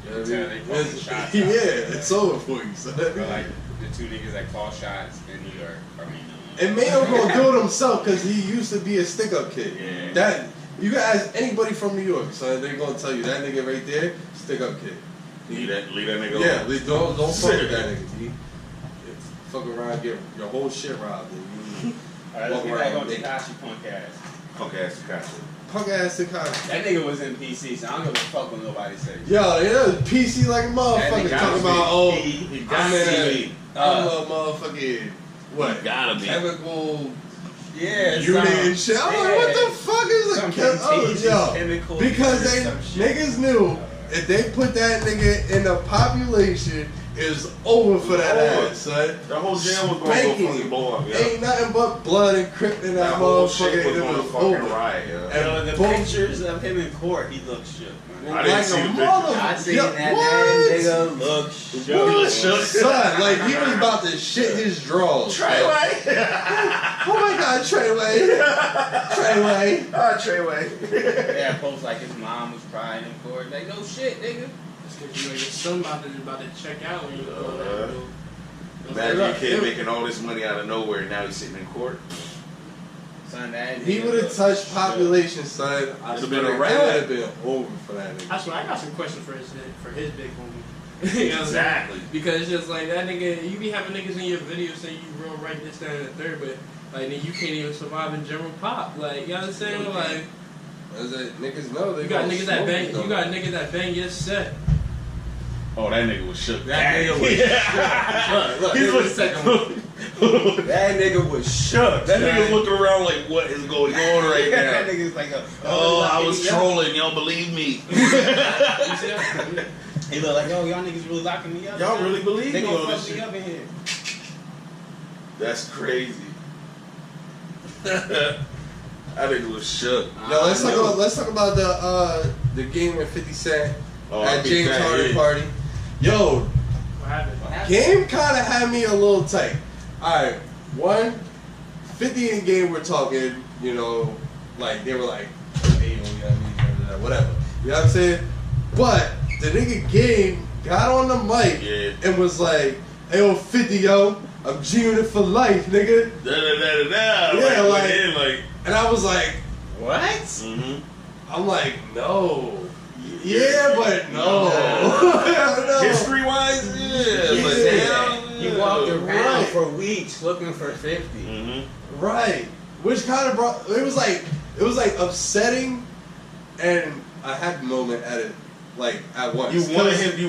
You know what I mean? They calling shots. Yeah, it's over for you, son. But like the two niggas that call shots in New York are Mano. And Mano gonna do it himself because he used to be a stick-up kid. Yeah. That you can ask anybody from New York, son. They're gonna tell you that nigga right there, stick-up kid. Leave that nigga alone. Yeah, don't fuck with that nigga. G. Fuck around, get your whole shit robbed. And Alright, let's walk get back around on naked. Tekashi punk ass. Punk ass Tekashi. Punk ass Tekashi. That nigga was in PC, so I don't give a fuck what nobody says. Yo, it was PC like a That motherfucker nigga talking gotta about, be- oh, He I'm got in to a, be. I'm a motherfucking, what? He gotta be. Chemical Yeah, unit and shit. I'm like, what the fuck is a Some chemical? Yo, chemical because they some shit. niggas knew if they put that nigga in the population, it's over for that Over. ass, son. The whole jam was gonna Spanking. go fucking blow up, yeah. Ain't nothing but blood and crypt in that, That whole motherfucker. shit was It gonna was fucking over. riot, yeah. And Yo, the boom. pictures of him in court, he looked shook. Man. I didn't Like see a the picture. I seen Yo, that what? nigga look What? shook. Son, like he was about to shit his drawers. Treyway. Oh my god, Treyway. Treyway. Treyway. Yeah, post like his mom was crying in court. Like, no shit, nigga. That's because you know your son about to check out when you go there. Imagine a kid making all this money out of nowhere, now he's sitting in court. Son, that He nigga would have look touched shook. population, son. I It'd have swear been a to wrap. God, it would have been over for that nigga. I swear, I got some questions for his big homie. You know what I'm saying? Exactly. Because it's just like that nigga, you be having niggas in your video saying you real right this, that, and the third, but like nigga, you can't even survive in general pop. Like, you know what I'm saying? Like, As that niggas know, they you got gonna niggas that smoke bang, it, though. you got niggas that bang your set. Oh, that nigga was shook. That nigga was shook. Look, He's here's the second one. That nigga was shook. That nigga's looking around like, what is going on right now? That nigga's like, oh, I was trolling. Y'all believe me? He look like, yo, y'all niggas really locking me up. Y'all really believe They me gonna on this fuck me shit? up in here. That's crazy. That nigga was shook. Yo, let's talk about the game with 50 Cent at Big James Fat, Harden yeah. party. Yo, What happened? game kind of had me a little tight. Alright, 50 in game we're talking, you know, like they were like, hey, whatever. You know what I'm saying? But the nigga Game got on the mic and was like, hey, yo, 50, yo, I'm G-Unit for life, nigga. Yeah, like, and I was like, What? Mm-hmm. I'm like, no. Yeah, but no. No. History-wise, Yeah. but damn. He walked around Right. for weeks looking for 50. Mm-hmm. Right. Which kind of brought, it was like upsetting and a happy moment at it, like at once. You wanted to be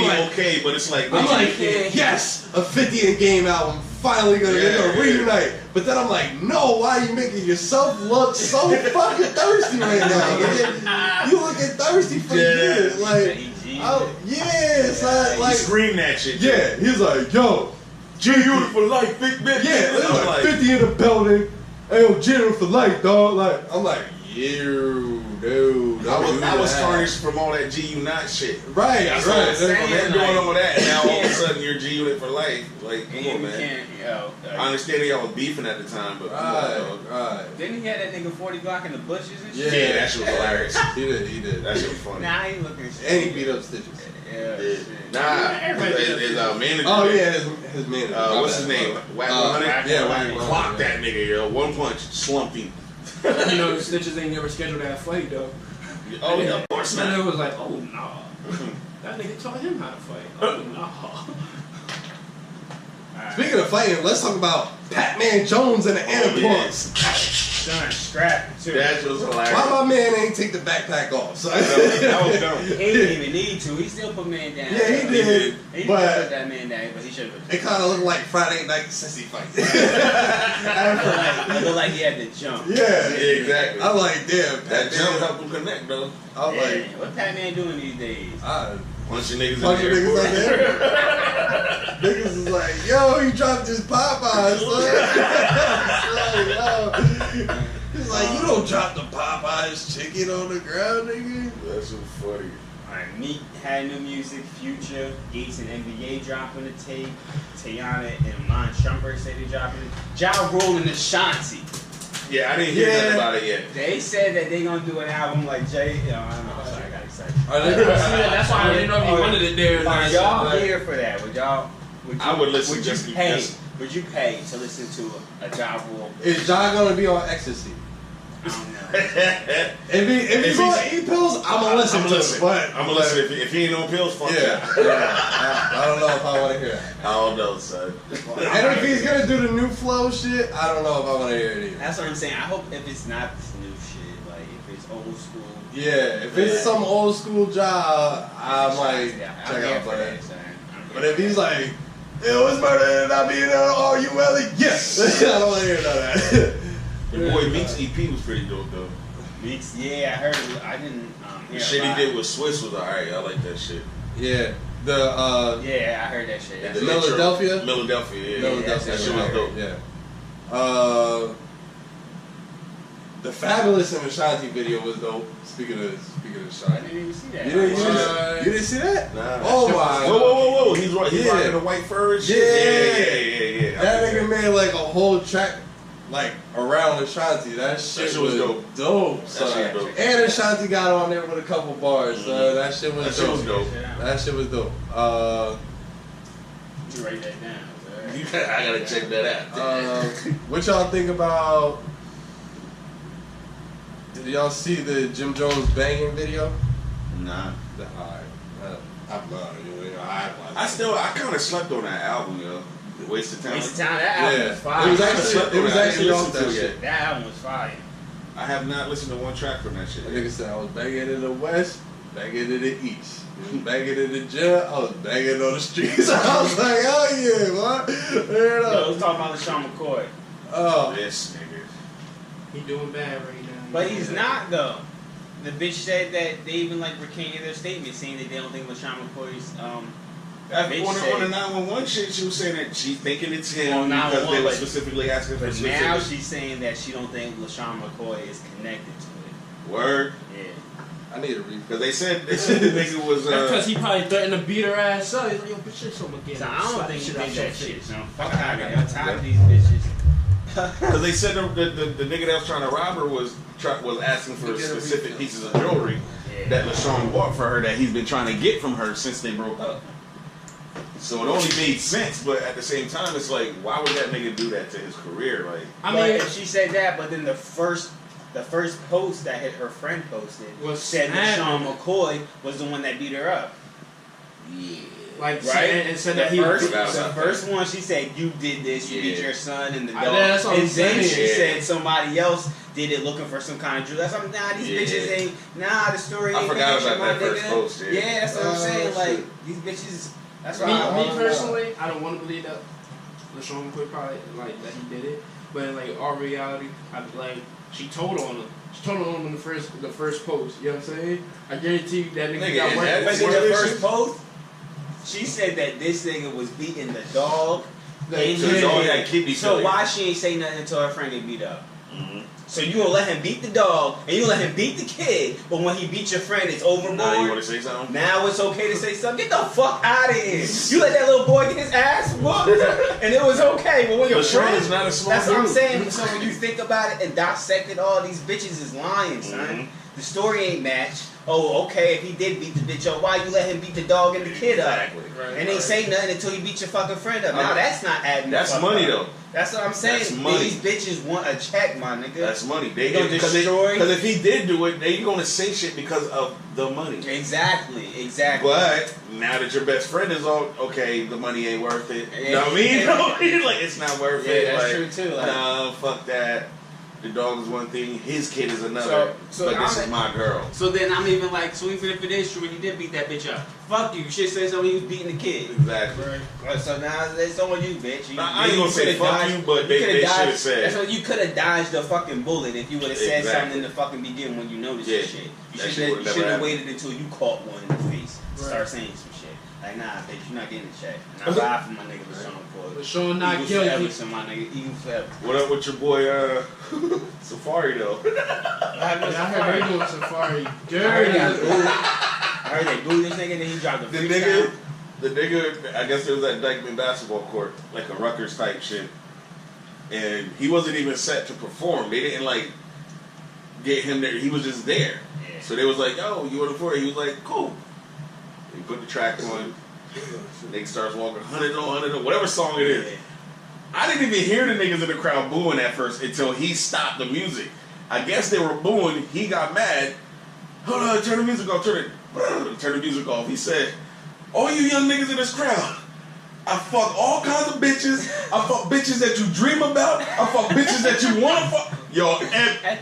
like, okay, but it's like, I'm like, can't- yes, a 50 in game album finally gonna reunite. But then I'm like, no, why are you making yourself look so fucking thirsty right now? You looking thirsty for good. Like, he screamed that shit. Yeah, he's like, yo, G-Unit for life, big bitch. yeah, it was I'm like 50 in the building. Hey, yo, G-Unit for life, dog. Like, I'm like, dude. I was tarnished from all that G-Unit shit. Right, That's right. what I'm saying. Saying, Doing like, all that, and now all of a sudden you're G-Unit for life. Like, come on, man. I understand y'all was beefing at the time, but come on, dog. Right. Didn't he have that nigga 40 Glock in the bushes and Yeah, shit? that shit was hilarious. He did. That shit was funny. Nah, he looking shit. And he beat up Stitches. Yeah, Yeah. shit. Nah, his manager. Oh yeah, his manager. What's his name? Wack 100? Yeah, Wack 100. Clock that nigga, yo. One punch, slumped him. You know, the Snitches ain't never scheduled that fight though. Oh yeah, of course And not. it was like, oh no. That nigga taught him how to fight. Oh no. Speaking of fighting, let's talk about Pac-Man Jones and the Anapods. Son, scrap too. That was hilarious. Why my man ain't take the backpack off? So, That was dumb. He didn't even need to. He still put man down. Yeah, he did. He But put that man down, but he should have. it kind of looked like Friday Night Sissy fight. It looked like he had to jump. Yeah, exactly. I'm like, damn, That jump Pac-Man. helped him connect, though. I'm Yeah, like, what Pac-Man doing these days? Punching niggas punching in the niggas airport. out there. Niggas is like, yo, he dropped his Popeyes, son. He's like, you don't drop the Popeyes chicken on the ground, nigga. That's so funny. Alright, Meek had new music, Future, Gates and NBA dropping the tape, Teyana and Mon Shumpert say they dropping it. Ja Rule and Ashanti. Yeah, I didn't hear nothing about it yet. They said that they gonna do an album like Jay. I don't know. Sorry, I got excited. That's why I didn't know if you wanted it there. Are y'all here for that? Would y'all? I would listen Would just you pay? because. Would you pay to listen to a Ja Rule? Is John gonna be on ecstasy? I don't know. If he's on E-pills, I'm gonna listen to it. But I'm gonna listen. If he ain't on pills, fuck yeah. I don't know if I want to hear that. I don't know, son. And if he's gonna do the new flow shit, I don't know if I want to hear it either. That's what I'm saying. I hope if it's not this new shit, like if it's old school. Yeah, if it's some old school job, I might I'm check here out for for that. that. Son. I'm here But if he's like, it was murder and I being on all you Ellie, yes, I don't want to hear none of that. Your boy Meek's EP was pretty dope though. Meeks, yeah, I heard it. I didn't The hear shit a lot. he did with Swiss was alright. I like that shit. Yeah, the Yeah, I heard that shit. And That's the intro- Philadelphia? Philadelphia, yeah. Philadelphia, That shit was dope. Yeah. The Fabulous and Ashanti video was dope. Speaking of I Ashanti, didn't even see that. you didn't see that? Nah. Oh my! Whoa. He's Yeah. rocking the white fur and shit. Yeah. That nigga made like a whole track like around Ashanti. That shit was was dope. dope, That son. shit was dope. And Ashanti got on there with a couple bars. That shit was That shit was dope. dope. That shit was dope. You write that down. I gotta check that out. What y'all think about? Did y'all see the Jim Jones banging video? Nah. I'm not. I kind of slept on that album, yo. Waste of time. Waste of Time. That album Yeah, was fire. it was actually off listened that to it shit. That album was fire. I have not listened to one track from that shit. That nigga said I was banging in the West. banging in the east. He was banging in the gym. I was banging on the streets. I was like, oh yeah, what? Yo, let's talk about LaShawn McCoy. Oh, This nigga. He doing bad right now. But he's not though. The bitch said that they even like recanted their statement saying that they don't think LaShawn McCoy's On bitch the said, 911 shit, she was saying that she thinking it's him On because 911, they were but- specifically asking for but now specific she's saying that she don't think LaShawn McCoy is connected to it. word. Yeah. I need to read. Because they said the nigga was That's because he probably threatened to beat her ass up. He's like, yo, bitch, shit, so again. So I don't think she out did your that face. shit. So fuck out of here. I'm tired of these bitches. because they said the nigga that was trying to rob her was asking for specific pieces of jewelry Yeah. that LaShawn bought for her that he's been trying to get from her since they broke up. So it only made sense, but at the same time, it's like, why would that nigga do that to his career? Like, I But mean, if she said that, but then the first post that her friend posted Was said that Sean snapping. McCoy was the one that beat her up. yeah. like, Right? and said The that he first, forgot the about first one, she said, you did this, you beat Yeah. your son and the I- dog. that's what I'm And then saying. she Yeah. said somebody else did it looking for some kind of jewelry. That's what I'm these Yeah. bitches ain't, the story I ain't forgot finished, about my that first nigga. post, yeah. That's what I'm saying. shit. Like, these bitches, that's why I me don't personally, I don't want to believe that LaShawn McCoy probably like that he did it, but in like our reality, I like she told on him. She told on him in the first post. You know what I'm saying? I guarantee you that nigga Nigga, got and work. that- But in What the is first it? post, she said that this nigga was beating the dog. Like, So his dog had kidney So failure. why she ain't say nothing until her friend get beat up? Mhm. So you gonna let him beat the dog and you gonna let him beat the kid, but when he beat your friend, it's overboard. Now you want to say something? Now it's okay to say something. Get the fuck out of here. You let that little boy get his ass whooped, and it was okay. But when your LaShawn friend, is not a small that's what I'm dude. saying. So when you think about it and dissect it all, these bitches is lying, son. Mhm. The story ain't matched. Oh, okay, if he did beat the bitch up, why you let him beat the dog and the kid up? Exactly. And they say nothing until you beat your fucking friend up. Now Okay. that's not adding. That's the fuck money up. though. That's what I'm saying. That's money. These bitches want a check, my nigga. That's money. They gonna destroy. Because if he did do it, they gonna say shit because of the money. Exactly. But now that your best friend is all okay, the money ain't worth it. You Yeah. know what I mean? You know what I mean? Like it's not worth Yeah, it. that's like, true too. Like, nah, fuck that. The dog is one thing, his kid is another. So but this I'm- is my girl. So then I'm even like, so even if it is true and you did beat that bitch up, fuck you. You should say something. He was beating the kid. Exactly. So now it's on you, bitch. Nah, I ain't gonna say coulda fuck dodged- you, but they coulda should have dodged- said. That's what you could have dodged the fucking bullet if you would have said Exactly. something in the fucking beginning when you noticed Yeah. this shit. That shit You would've never should have happened. waited until you caught one in the face to Right. start saying some shit. Like, nah, bitch, you're not getting a check. And I ride for my nigga LaShawn McCoy. LaShawn not Eagles forever, guilty. so my nigga, Eagles forever. What up with your boy Safari though? I heard they doing safari. I Dirty. heard they booed this nigga and then he dropped the freestyle. The nigga, I guess it was at Dykeman basketball court, like a Rutgers type shit. And he wasn't even set to perform. They didn't like get him there. He was just there. Yeah. So they was like, "Oh, you want to perform?" He was like, "Cool." He put the track on. Nigga starts walking 100 on 100 on whatever song it is. Yeah. I didn't even hear the niggas in the crowd booing at first until he stopped the music. I guess they were booing. He got mad. Hold on, turn the music off. Turn the music off. He said, "All you young niggas in this crowd, I fuck all kinds of bitches. I fuck bitches that you dream about. I fuck bitches that you want to fuck." Yo, and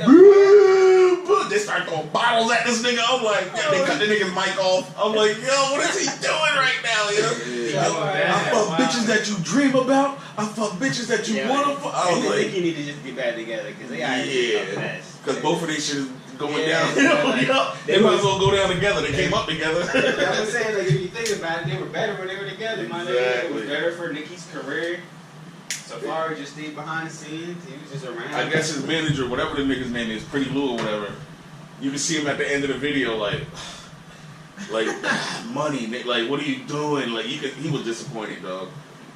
they start throwing bottles at this nigga. I'm like, yeah, they cut the nigga's mic off. I'm like, yo, what is he doing right now? I fuck bitches that you dream about. I fuck bitches that you want to fuck. I was I think like, you need to just get back together because they got yeah, because both of these shit is going Yeah, down. yeah, like, They might as well go down together. They came up together. I'm saying, like, if you think about it, they were better when they were together, my nigga. It was Exactly. better for Nicki's career. Safari just stayed behind the scenes. He was just around. I guess his manager, whatever the nigga's name is, Pretty Lou or whatever, you can see him at the end of the video like money, like what are you doing? Like he was disappointed, dog.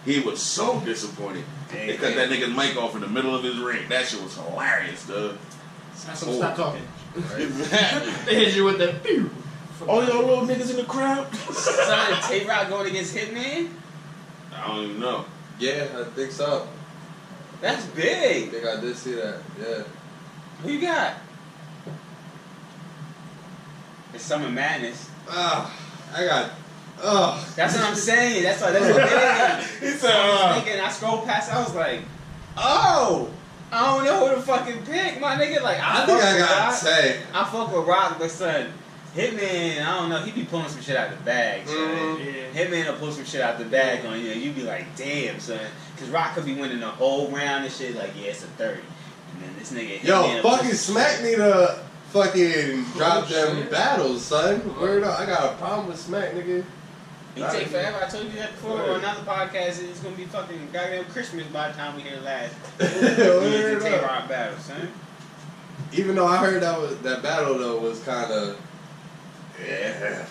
He was so disappointed. They cut that nigga's mic off in the middle of his ring. That shit was hilarious, dog. That's what stop talking. Exactly. They hit you with the pew. All y'all little niggas in the crowd? Son, Tay-Rock going against Hitman? I don't even know. Yeah, I think so. That's I big. think I did see that. Yeah. Who you got? It's Summer Madness. I got. That's what I'm saying. That's what they He said, I was thinking, I scrolled past, I was like, oh, I don't know who to fucking pick, my nigga. Like, I think I got Tay. I fuck with Rock, but son, Hitman, I don't know, he be pulling some shit out the bag, son. Yeah. Hitman will pull some shit out the bag on you, and you be like, damn, son. Because Rock could be winning the whole round and shit, like, yeah, it's a 30. And then this nigga Hitman. Yo, fucking Smack need to fucking drop them battles, son. Word up. I got a problem with Smack, nigga. He take forever. I told you that before on another podcast. It's gonna be fucking goddamn Christmas by the time we hear last. Word Take up. Rock battle, son. Even though I heard that battle though was kind of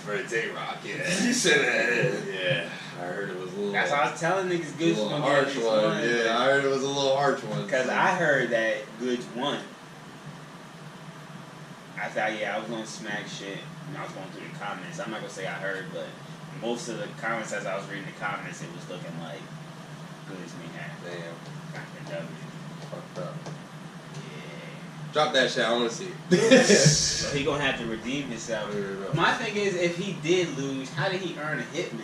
for J-Rock, yeah. You said that. Yeah, I heard it was a little. That's why I was telling niggas Goods was gonna harsh get one. one. Yeah, I heard it was a little harsh one. Because I heard that Goods won. I thought, yeah, I was gonna smack shit, and I was going through the comments. I'm not gonna say I heard, but most of the comments as I was reading the comments, it was looking like Goods may have. Damn, Got the W. fucked up. Yeah. Drop that shit. I want to see it. So he gonna have to redeem himself. My thing is, if he did lose, how did he earn a Hitman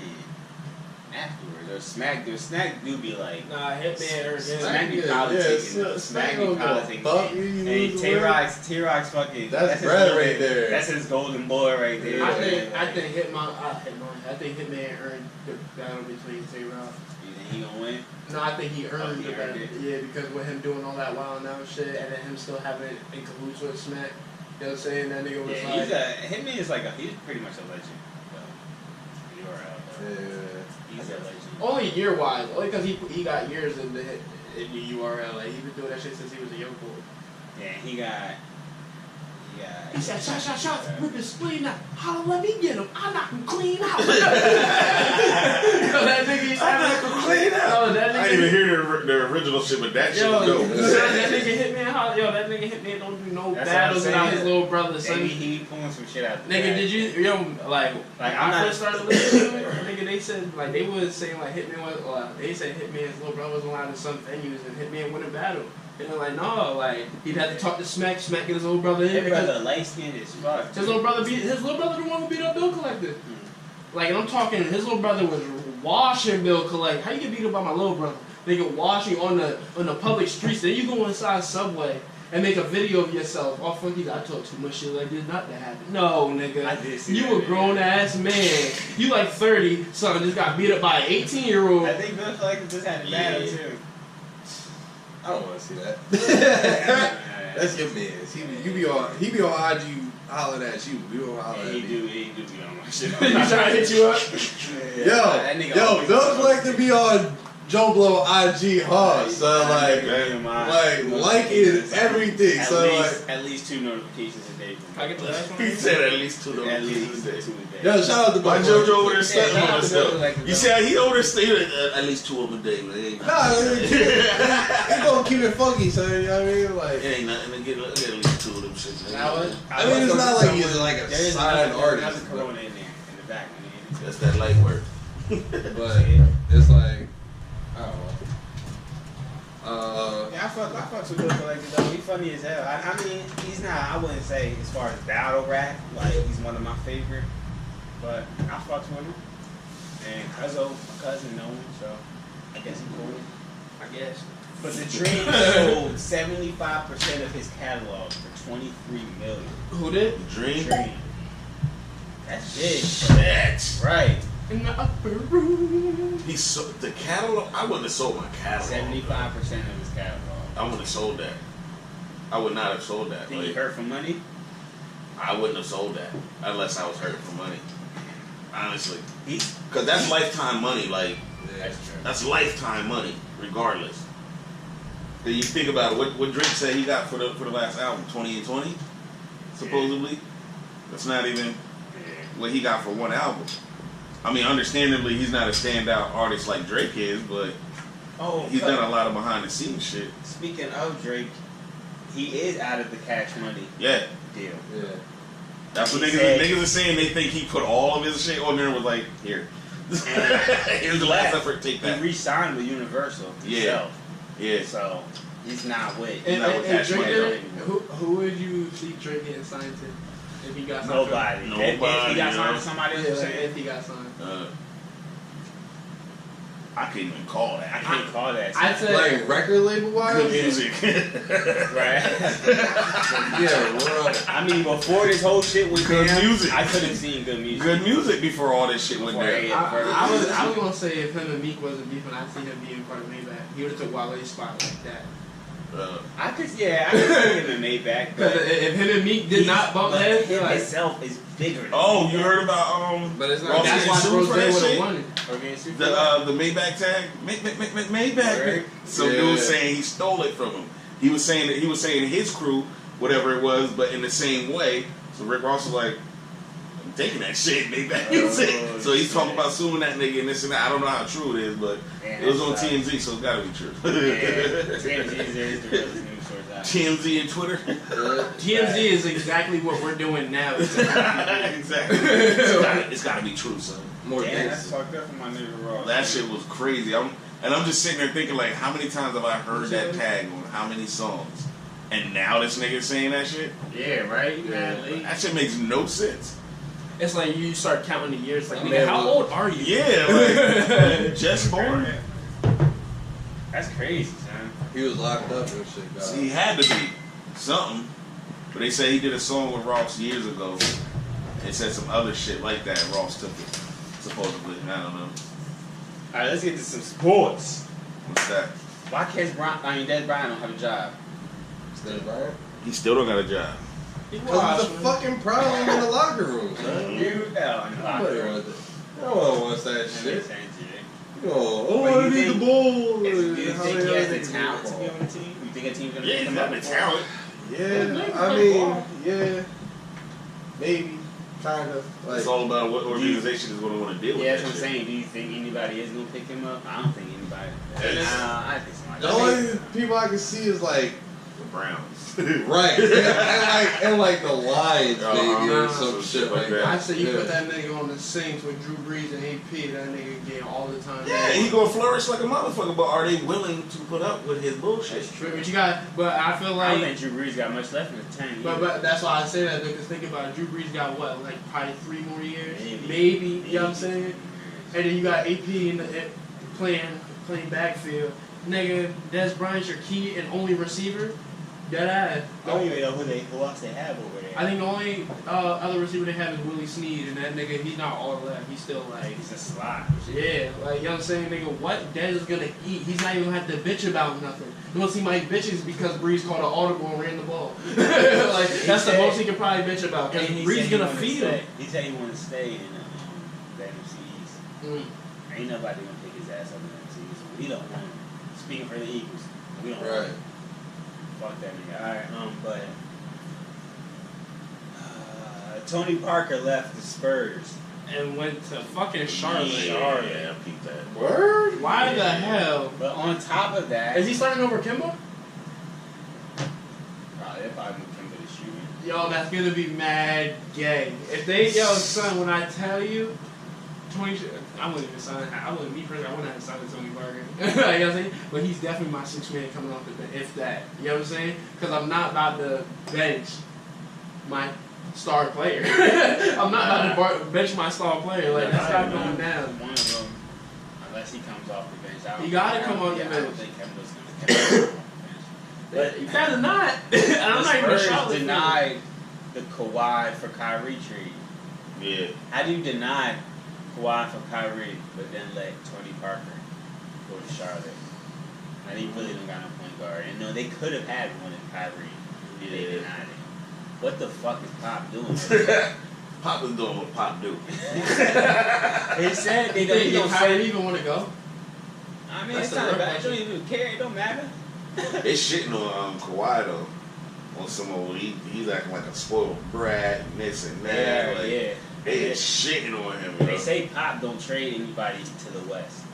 afterwards? Or Smack do be like, Nah, Hitman earned him. Smack be Yeah, politicking. Smack Smack be don't give a politicking. fuck. You Hey, lose T-Rock's fucking. That's his bread golden- right there. That's his golden boy right there. I think Hitman earned the battle between J-Rock. You think he gonna win? No, I think he earned he the earned battle. it. Yeah, because with him doing all that wild out shit, and then him still having it in cahoots with Smack. You know what I'm saying? That nigga was Yeah, like, Hitman is he's pretty much a legend. So, you're out. Yeah. He's a legend. only year wise, only because he got years in the URL. Like he been doing that shit since he was a young boy. Yeah, he got. He said, shot, rip his spleen out. Holla, let me get him. I knock him clean out. Yo, that nigga, Clean out. Yo, that nigga, I didn't even hear the original shit, but that shit yo, was dope. that nigga hit me. That nigga hit me. Don't do no That's battles what I'm without his saying. little brother. Son. He pulling some shit out. Nigga, did you like Like, when I'm I not- first started listening to it, nigga, they said like they was saying like Hitman was they said Hitman's little brother was allowed in some venues and Hitman win a battle. And they're like, no, like he'd have to talk to Smack get his little brother in His because brother light skinned as fuck. his little brother the one who beat up Bill Collector. Like, and I'm talking, his little brother was washing Bill Collector. How you get beat up by my little brother? Nigga washing on the public streets. Then you go inside Subway and make a video of yourself. Oh, fuck you, I talk too much shit like this, not to happen. No, nigga. I did see You that, a grown ass man. You like 30, son, just got beat up by an 18-year-old. I think Bill Collector just had a battle too. I don't want to see that. That's your man. He be on IG hollering at you. You don't holler at He me. do be on my shit. You trying to hit you up? That nigga Yo, always Bill on my Collector shit. be on Joe Blow IG hard, so like liking everything. So at least 2 notifications a day. From I get the last one. He said at least 2 at least notifications 2 a day. a day. yo, shout out to My Bill JoJo over there Yeah, studying shout on out to Bill himself. Collector, You see how he over there staying at least 2 of a day, man. He gonna keep it funky, son. You know what I mean? Like, It ain't nothing to get at least 2 of them shit, man. Now what? I mean, it's not like he's like a There is signed another artist, Corona in there in the back. Man. That's that light work. but it's like I don't know. Yeah, I fuck with Bill Collector though. He's funny as hell. I mean, he's not. I wouldn't say as far as battle rap, like he's one of my favorite. But I fuck with him. And my cousin know him, so I guess he's cool. I guess. But the Dream sold 75% of his catalog for $23 million. Who did? Dream? Dream. That's big. That's Right. In the upper room. he sold the catalog. I wouldn't have sold my catalog. 75% of his catalog. I wouldn't have sold that. I would not have sold that. Think he Like, hurt for money? I wouldn't have sold that unless I was hurting for money. Honestly, He. because that's lifetime money. Like That's true. that's lifetime money, regardless. Then you think about it. What Drake said he got for the last album, 20 and 20, supposedly. That's not even what he got for one album. I mean, understandably, he's not a standout artist like Drake is, but he's done a lot of behind the scenes shit. Speaking of Drake, he is out of the Cash Money Yeah, deal. Yeah. that's what He niggas. said- Niggas are saying they think he put all of his shit on there and was like, here. Here's the last effort. Take He that. re-signed with Universal himself. Yeah. So he's not with. And, Not with and Cash Drake Money, did though. it? Who would you see Drake getting signed to if he got signed? Nobody. If he got signed to somebody Yeah, else, like, if he got signed. I can't even call that. I can't call that. I'd say Like record label wise? Good music. Right. Yeah, right. I mean, before this whole shit went Good down, music. I could have seen good music. Good music before all this shit went Before down. I was gonna say if him and Meek wasn't beefing, I'd see him being part of Maybach. He would have took Wale's spot like that. I could see him in Maybach. Because if him and Meek did not bump heads, him like, itself is bigger. Than Oh, you heard about But it's not. Ross that's getting why sued Rose for would that have shit? won it. The Maybach tag, Maybach. Right. Some Yeah. dude was saying he stole it from him. He was saying his crew, whatever it was, but in the same way. So Rick Ross was like, "I'm taking that shit, Maybach." So he's talking about suing that nigga and this and that. I don't know how true it is, but Man, it was on that's TMZ, so it's gotta be true. TMZ is the realest news source out. TMZ and Twitter. TMZ is exactly what we're doing now. Exactly. It's gotta be true, son. More Damn, that's gangster. fucked up for my nigga Ross. That shit was crazy. I'm just sitting there thinking, like, how many times have I heard that tag on how many songs? And now this nigga saying that shit? Yeah, right? Yeah. Man, That shit makes no sense. it's like you start counting the years. Like, I nigga, mean, how old are you? Yeah, like, just born? That's crazy, son. He was locked up and shit, dog. See, he had to be something. But they say he did a song with Ross years ago. They said some other shit like that, and Ross took it. Supposedly. I don't know. Alright, let's get to some sports. What's that? Why can't Des Bryant don't have a job? Stay Bryant? He still don't got a job. Because it's a fucking problem in the locker room, son. You hell in the locker Nobody room. wants it. No one wants that That makes shit. sense, yeah. Oh, But I you need think- the ball. Do you How think many he has other the niggas talent need to the be ball? on the team? You think a team's gonna Yeah, pick he's him got up the before? talent. Yeah, I mean, yeah, maybe, kind of. Like, It's all about what organization is going to want to deal with Yeah, that that's what I'm shit. saying. Do you think anybody is gonna pick him up? I don't think anybody. Yes. I think somebody. the only people I can see is like, The Browns. right, and like the Lions, maybe, or some shit like that. I say you Yeah. put that nigga on the Saints with Drew Brees and AP, that nigga getting all the time. Yeah, he gonna flourish like a motherfucker, but are they willing to put up with his bullshit? But you got, but I feel I don't like, think Drew Brees got much left in the tank. but that's why I say that, because think about it, Drew Brees got what, like probably 3 more years? Maybe. You know what I'm saying? And then you got AP in the playing backfield. Nigga, Des Bryant's your key and only receiver? Dead ass. I don't even know who else they have over there. I think the only other receiver they have is Willie Snead, and that nigga, he's not all that. He's still like, He's a slot. yeah, like, you know what I'm saying, nigga, what Dez is gonna eat? He's not even gonna have to bitch about nothing. The most he might bitch is because Breeze called an audible and ran the ball. Like, that's the most he can probably bitch about, because And he Breeze said he gonna wanna feed stay. him. He said he wanted to stay in the NFC East. Ain't nobody gonna pick his ass up in the NFC East. We don't want him. Speaking for the Eagles, we don't want Right. him. Fuck that nigga. Alright, but Tony Parker left the Spurs. And went to fucking Charlotte. Yeah, I peeped that. Word? Why the hell? But on top of that, Is he starting over Kimba? probably they'll probably move him to the shooting. Yo, that's gonna be mad gay. If they, yo, son, when I tell you, I wouldn't even sign. I wouldn't. Me personally, I wouldn't have signed Tony Parker. You know what I'm saying? But he's definitely my 6th man coming off the bench, if that. You know what I'm saying? Because I'm not about to bench my star player. I'm not about to bench my star player. Like, that's not going down. One of them, unless he comes off the bench, I don't He gotta think- come off the I don't bench. think Kemba's gonna come off the bench. But you better not. And I'm not even a the Spurs Charlotte fan. denied the Kawhi for Kyrie trade. Yeah. How do you deny Kawhi for Kyrie, but then let Tony Parker go to Charlotte? Now they really don't got no point guard. And no, they could have had one in Kyrie. They denied it. What the fuck is Pop doing? Pop is doing what Pop do. They said they You don't think even Kyrie even want to go? I mean, That's it's the not real bad. They question. don't even care. It don't matter. They shitting on Kawhi though. On some old, he's acting like a spoiled brat and this and that. Yeah, like, yeah. They is shitting on him. They Bro. say Pop don't trade anybody to the West.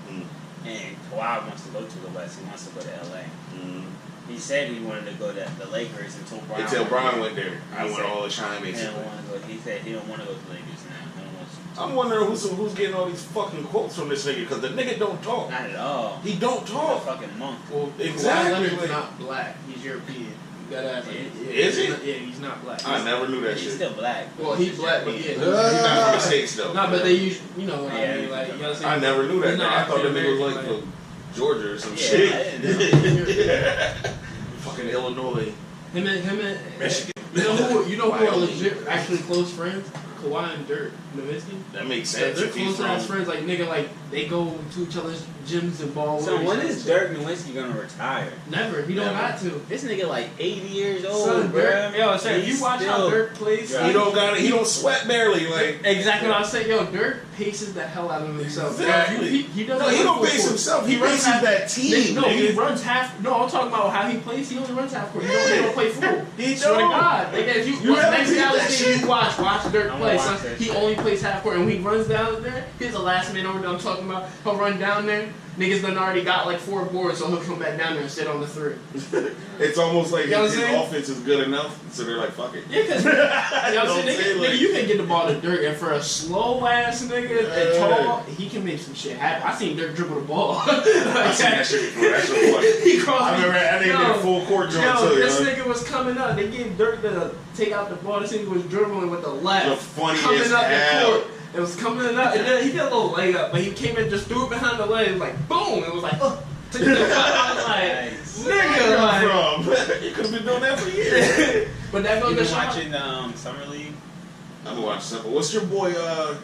Mm. And Kawhi wants to go to the West. He wants to go to LA. Mm. He said he wanted to go to the Lakers until Brown. Until Brian went there. I He want said all the shine he basically. didn't want to go. He said he don't want to go to the Lakers now. He don't want to. I'm wondering who's getting all these fucking quotes from this nigga because the nigga don't talk. Not at all. He don't He's a talk. fucking monk. Well, Exactly. Kawhi Leonard's not black. He's European. That ass. Like, Is he? Yeah, he's not black. I never knew that He's shit. still black. Well, he's black, but yeah. He's not from the States though. No, but they use, you know what I Yeah, mean? Like, you know what I'm saying? I never knew that. He's not I thought the nigga was African-American, like from Georgia or some Yeah, shit. I didn't know. Fucking Illinois. Him and Michigan. you know who are Wyoming. legit, actually close friends? Kawhi and Dirk Nowitzki. That makes Yeah, sense. they're if he's close ass from- friends. Like nigga, like they go to each other's gyms and ball. So with when each is other. Dirk Nowitzki gonna retire? Never. He don't Never. got to. This nigga like 80 years old, Son, bro. Dirk, yo, I said, if you watch how Dirk plays, He don't got it. He don't sweat barely. Like exactly what I was saying. Yo, Dirk paces the hell out of himself. Exactly. He doesn't. no, he run don't full pace court. himself. He runs races half- that team. No, he nigga. runs half. No, I'm talking about how he plays. He only runs half court. He don't play full. He Swear to don't. God, nigga, if you haven't next seen that reality shit? you watch Dirk I'm play. gonna watch Son, that he shit. only plays half court, and when he runs down there, he's the last man over there. I'm talking about. He'll run down there. Niggas done already got like 4 boards, so he'll come back down there and sit on the 3. It's almost like You know what his I'm saying? offense is good enough, so they're like, fuck it. Yeah, cause you know what I'm Don't saying? say Nigga, like- you can get the ball to Dirk, and for a slow ass nigga and tall, he can make some shit happen. I seen Dirk dribble the ball. I seen that shit before. That shit was funny. He crossed I me. remember that nigga did full court jump Yo, too. this Yo. nigga was coming up. They gave Dirk the take out the ball. This nigga was dribbling with the left. The funniest coming up the hell. court. It was coming up, and then he did a little leg up, but he came in just threw it behind the leg. It was like boom. It was like, took the cut. I was like, Nice. nigga, like. from? You could have been doing that for years. But that You goes to been show. watching Summer League? I'm gonna watch simple. What's your boy, the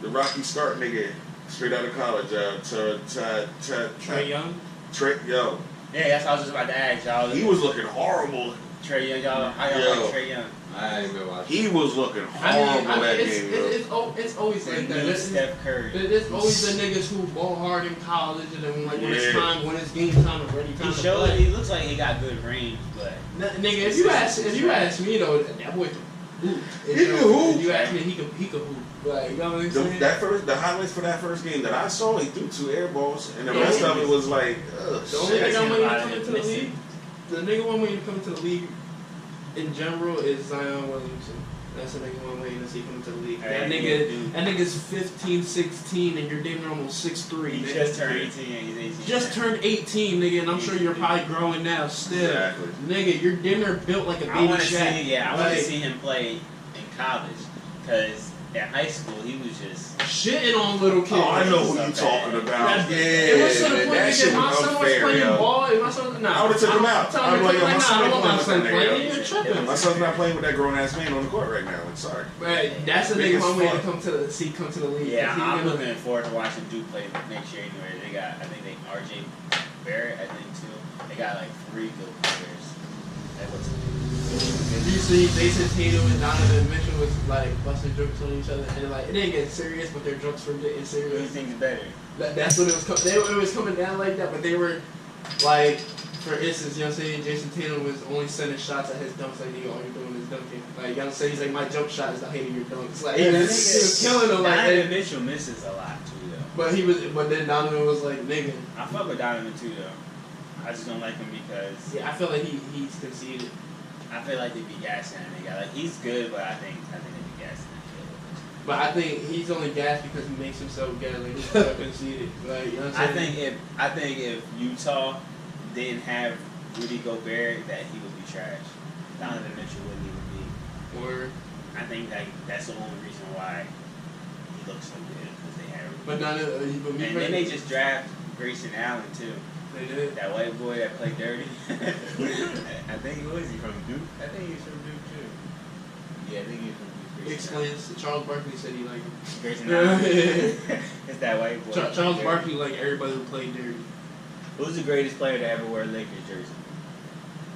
Rocky Start nigga, straight out of college? Trae Young. Trey, yo, Yeah, that's what I was just about to ask y'all. he was looking horrible. Trey Young, y'all. How y'all Yo. like Trey Young? I ain't been watching. He was looking horrible that game, bro. It's always like that. New It's, Steph Curry. there's always the niggas who ball hard in college, and then when it's Yeah. time, when it's game time, and ready time He to showed. play. He looks like he got good range, but Nigga, if you ask me though, that boy can hoop. He can hoop. If you ask me, he can hoop. Like, you know what I'm saying? The highlights for that first game that I saw, he threw 2 air balls, and the Yeah. rest of it was like, ugh, The only shit. nigga I'm waiting to Shit. come into the league, the nigga I'm waiting to come into the league in general is Zion Williamson. That's the nigga I'm waiting to see come into the league. Hey, That nigga's 15, 16, and you're damn near almost 6'3". he nigga. just turned 18 and he's 18. Just turned 18, nigga, and I'm sure you're probably growing now still. Exactly. Nigga, you're damn near built like a I baby want to Shaq. see. Yeah, I want to Like, see him play in college because at high school he was just. shitting on little kids. Oh, I know who you That's talking bad. about. Yeah, It was to the point that shit that my was son was unfair, playing yo. ball. If my son, nah, I would've took him out. I'm I'd be like, yo, my nah, son I ain't don't want my son playing with that nigga, playing. yo. You're tripping. My son's not playing with that grown ass man on the court right now. Like, sorry. But that's the Big nigga as I'm waiting to fuck. come to the league. Yeah, He I'm gonna- looking forward to watching Duke play next year. Anyway, they got RJ Barrett, I think too. They got like 3 good players. That was You see, Jason Tatum and Donovan Mitchell was like busting jokes on each other, and like it didn't get serious, but their jokes were getting Who serious. thinks better? That's what it was. It was coming down like that, but they were like, for instance, you know what I'm saying? Jason Tatum was only sending shots at his dunks, like nigga, all you're doing is dunking. Like you know what I'm saying? He's like, my jump shot is the height of your dunks. Like he was killing them like Donovan that. Mitchell misses a lot too, though. But then Donovan was like, nigga. I fuck with Donovan too, though. I just don't like him because Yeah, I feel like he's conceded. I feel like they be gassing that nigga. Like he's good, but I think they be gassing that nigga. But I think he's only gassed because he makes himself gas. Like he's so conceited. Like you know what I'm saying? I think if Utah didn't have Rudy Gobert, that he would be trash. Donovan Mitchell wouldn't even be. Or I think that's the only reason why he looks so good because they have. but none of And then they just draft Grayson Allen too. they did. That white boy that played dirty. I think he from Duke. I think he's from Duke too. Yeah, I think he's from Duke. He explains. Charles Barkley said he liked him. Grayson Allen. It's that white boy. Charles Barkley like everybody who played dirty. Who's the greatest player to ever wear a Lakers jersey?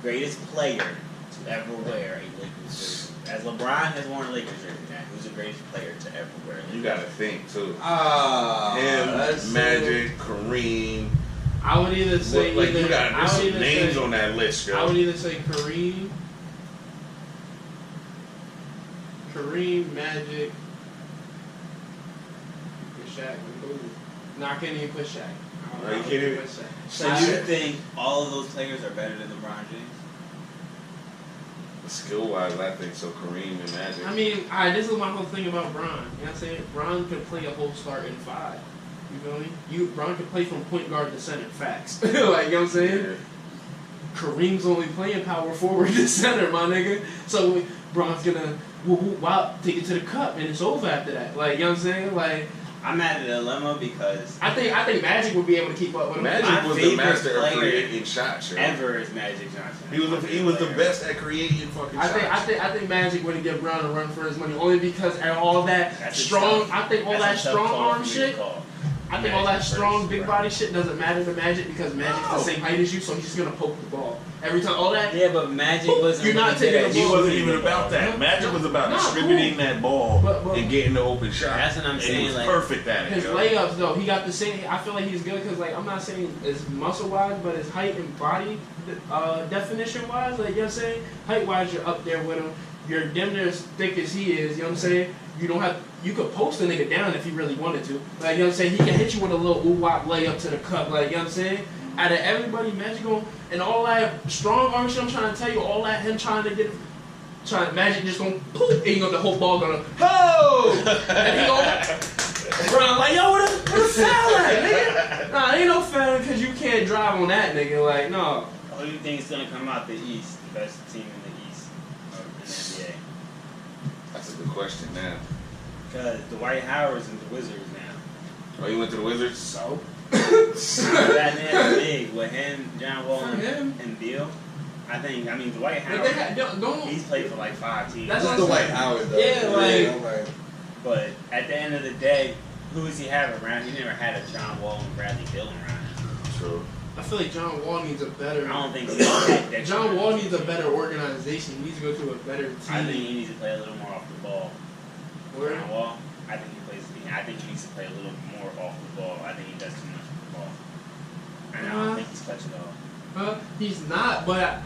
Greatest player to ever wear a Lakers jersey. As LeBron has worn a Lakers jersey now, who's the greatest player to ever wear a Lakers jersey? You gotta think too. That's Magic, Kareem. I would either say Like either, you got I there's would some either names say, on that list, I would yo. either say Kareem, Magic, put Shaq. No, I can't even put Shaq. No, you can't even- put Shaq. So you think all of those players are better than LeBron James? Skill wise, I think so. Kareem and Magic. I mean, alright, this is my whole thing about Bron. You know what I'm saying? Bron could play a whole starting 5. You feel me? Bron could play from point guard to center. Facts. Like, you know what I'm saying? Kareem's only playing power forward and center, my nigga. So Bron's gonna wow, take it to the cup, and it's over after that. Like, you know what I'm saying? Like, I'm at a dilemma because I think Magic would be able to keep up with him. Magic was the master of creating shots. Ever is Magic Johnson. He was the best at creating fucking shots. I think Magic wouldn't give Brown a run for his money only because all that strong. I think all that strong arm shit. I think all that strong big body shit doesn't matter to Magic because Magic's the same height as you, so he's just gonna poke the ball every time. All that. Yeah, but Magic wasn't. You're not taking the ball. He wasn't even about that. Magic was about distributing that ball and getting the open shot. That's what I'm saying. He was like, perfect at it. His layups though, he got the same. I feel like he's good because like I'm not saying it's muscle wise, but his height and body definition wise, like you know what I'm saying, height wise, you're up there with him. You're damn near as thick as he is. You know what I'm saying? You could post a nigga down if he really wanted to. Like, you know what I'm saying? He can hit you with a little ooh-wop layup to the cup. Like, you know what I'm saying? Out of everybody, Magic and all that strong arm shit, I'm trying to tell you, all that him trying to get, Magic just gonna poof, and you know the whole ball gonna, ho! And he gonna run like, yo, what a foul at, nigga? Nah, ain't no foul because you can't drive on that nigga. Like, no. Who do you think is gonna come out the East, the best team in the East of the NBA? That's a good question now. Because Dwight Howard's in the Wizards now. Oh, you went to the Wizards? So? That man's big with him, John Wall, and Beal. I mean, Dwight Howard, he's played for like 5 teams. That's Dwight Howard, though. Yeah, like. But at the end of the day, who does he have around? He never had a John Wall and Bradley Beal around. True. I feel like John Wall needs a better. I don't think he's John Wall needs a better organization. He needs to go to a better team. I think he needs to play a little more off the ball. Where? John Wall, I think he needs to play a little more off the ball. I think he does too much with the ball. And I don't think he's clutch at all. He's not, but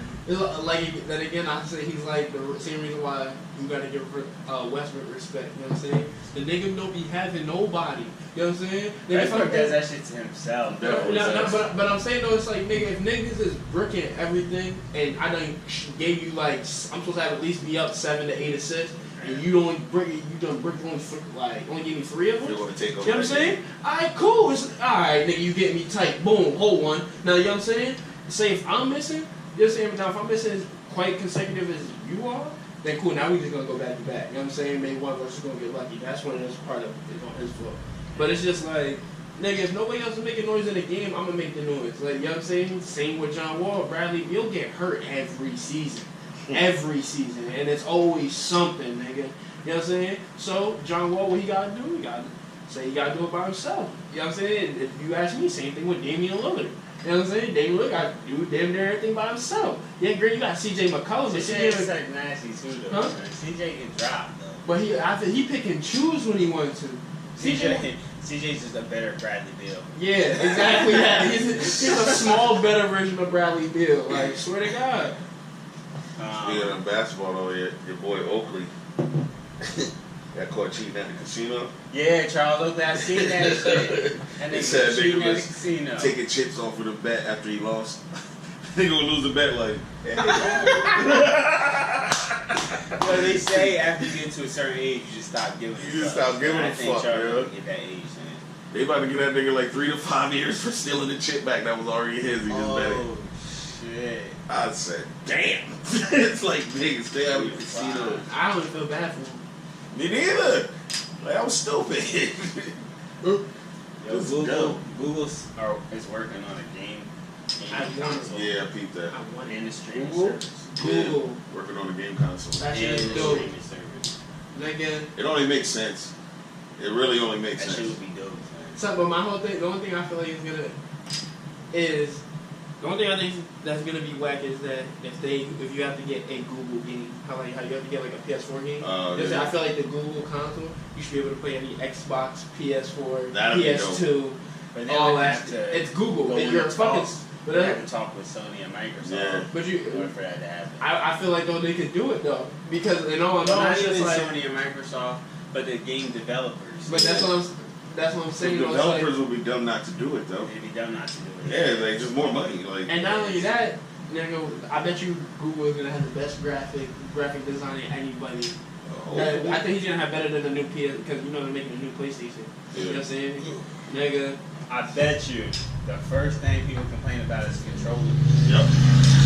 like then again, I say he's like the same reason why you gotta give Westbrook respect. You know what I'm saying? The nigga don't be having nobody. You know what I'm saying? Westbrook does that shit to himself. But I'm saying though, it's like nigga, if niggas is bricking everything, and I done gave you like I'm supposed to have at least be up 7 to 8 assists. And you don't brick it, you done brick only give me 3 of them. You're gonna take over. You know what I'm saying? Alright, cool. Alright, nigga, you get me tight. Boom, hold one. Now you know what I'm saying? Say if I'm missing, you're saying now if I'm missing as quite consecutive as you are, then cool, now we just gonna go back to back. You know what I'm saying? Maybe one of us is gonna get lucky. That's when it's part of it's on his fault. But it's just like, nigga, if nobody else is making noise in the game, I'm gonna make the noise. Like, you know what I'm saying? Same with John Wall. Bradley Beal get hurt every season. Every season, and it's always something, nigga. You know what I'm saying? So John Wall, what he gotta do? He gotta do it by himself. You know what I'm saying? If you ask me, same thing with Damian Lillard. You know what I'm saying? Damian Lillard gotta do damn near everything by himself. Yeah, great. You got C.J. McCollum. CJ like nasty too, though. Huh? CJ can drop though. But he pick and choose when he wants to. CJ's just a better Bradley Beal. Yeah, exactly that. He's a small, better version of Bradley Beal. Like, swear to God. Speaking of basketball, though, your boy Oakley got caught cheating at the casino. Yeah, Charles Oakley, I seen that shit. And They said cheating nigga at the was casino. taking chips off of the bet after he lost. Nigga would lose the bet like. Well, they say after you get to a certain age, you just stop giving. a fuck, bro. Get that age. They about to give that nigga like 3 to 5 years for stealing the chip back that was already his. He just bet it. Shit. I said, damn. It's like, nigga, stay out of the casino. I don't even feel bad for him. Me neither. Like, I was stupid. Yo, Let's Google go. is working on a game console. Yeah, I peeped that. And the streaming Google? service. Google. Yeah, working on the game console. That And shit the is dope. streaming service. Nigga. It only makes sense. It really only makes That shit sense. would be dope, man. So, but my whole thing, the only thing I feel like the only thing I think that's gonna be whack is that if you have to get a Google game, how you have to get like a PS4 game. Yeah. I feel like the Google console, you should be able to play any Xbox, PS4, That'd be PS2, But then all we that. have to It's Google. go If in you're and fucking. talk. But We have to talk with Sony and Microsoft. Yeah. But in order for that to happen. I feel like though they could do it though because in all Well, not it's even just like. Sony and Microsoft, but the game developers. But that's what I'm saying. The though, it's like- developers will be dumb not to do it, though. It'd be dumb not to do it. Yeah, like, just more money. Like, And not only that, nigga, I bet you Google is gonna have the best graphic design in anybody. I think he's gonna have better than the new PS because you know they're making a new PlayStation. You know what I'm saying? Nigga. I bet you the first thing people complain about is controller. Yep.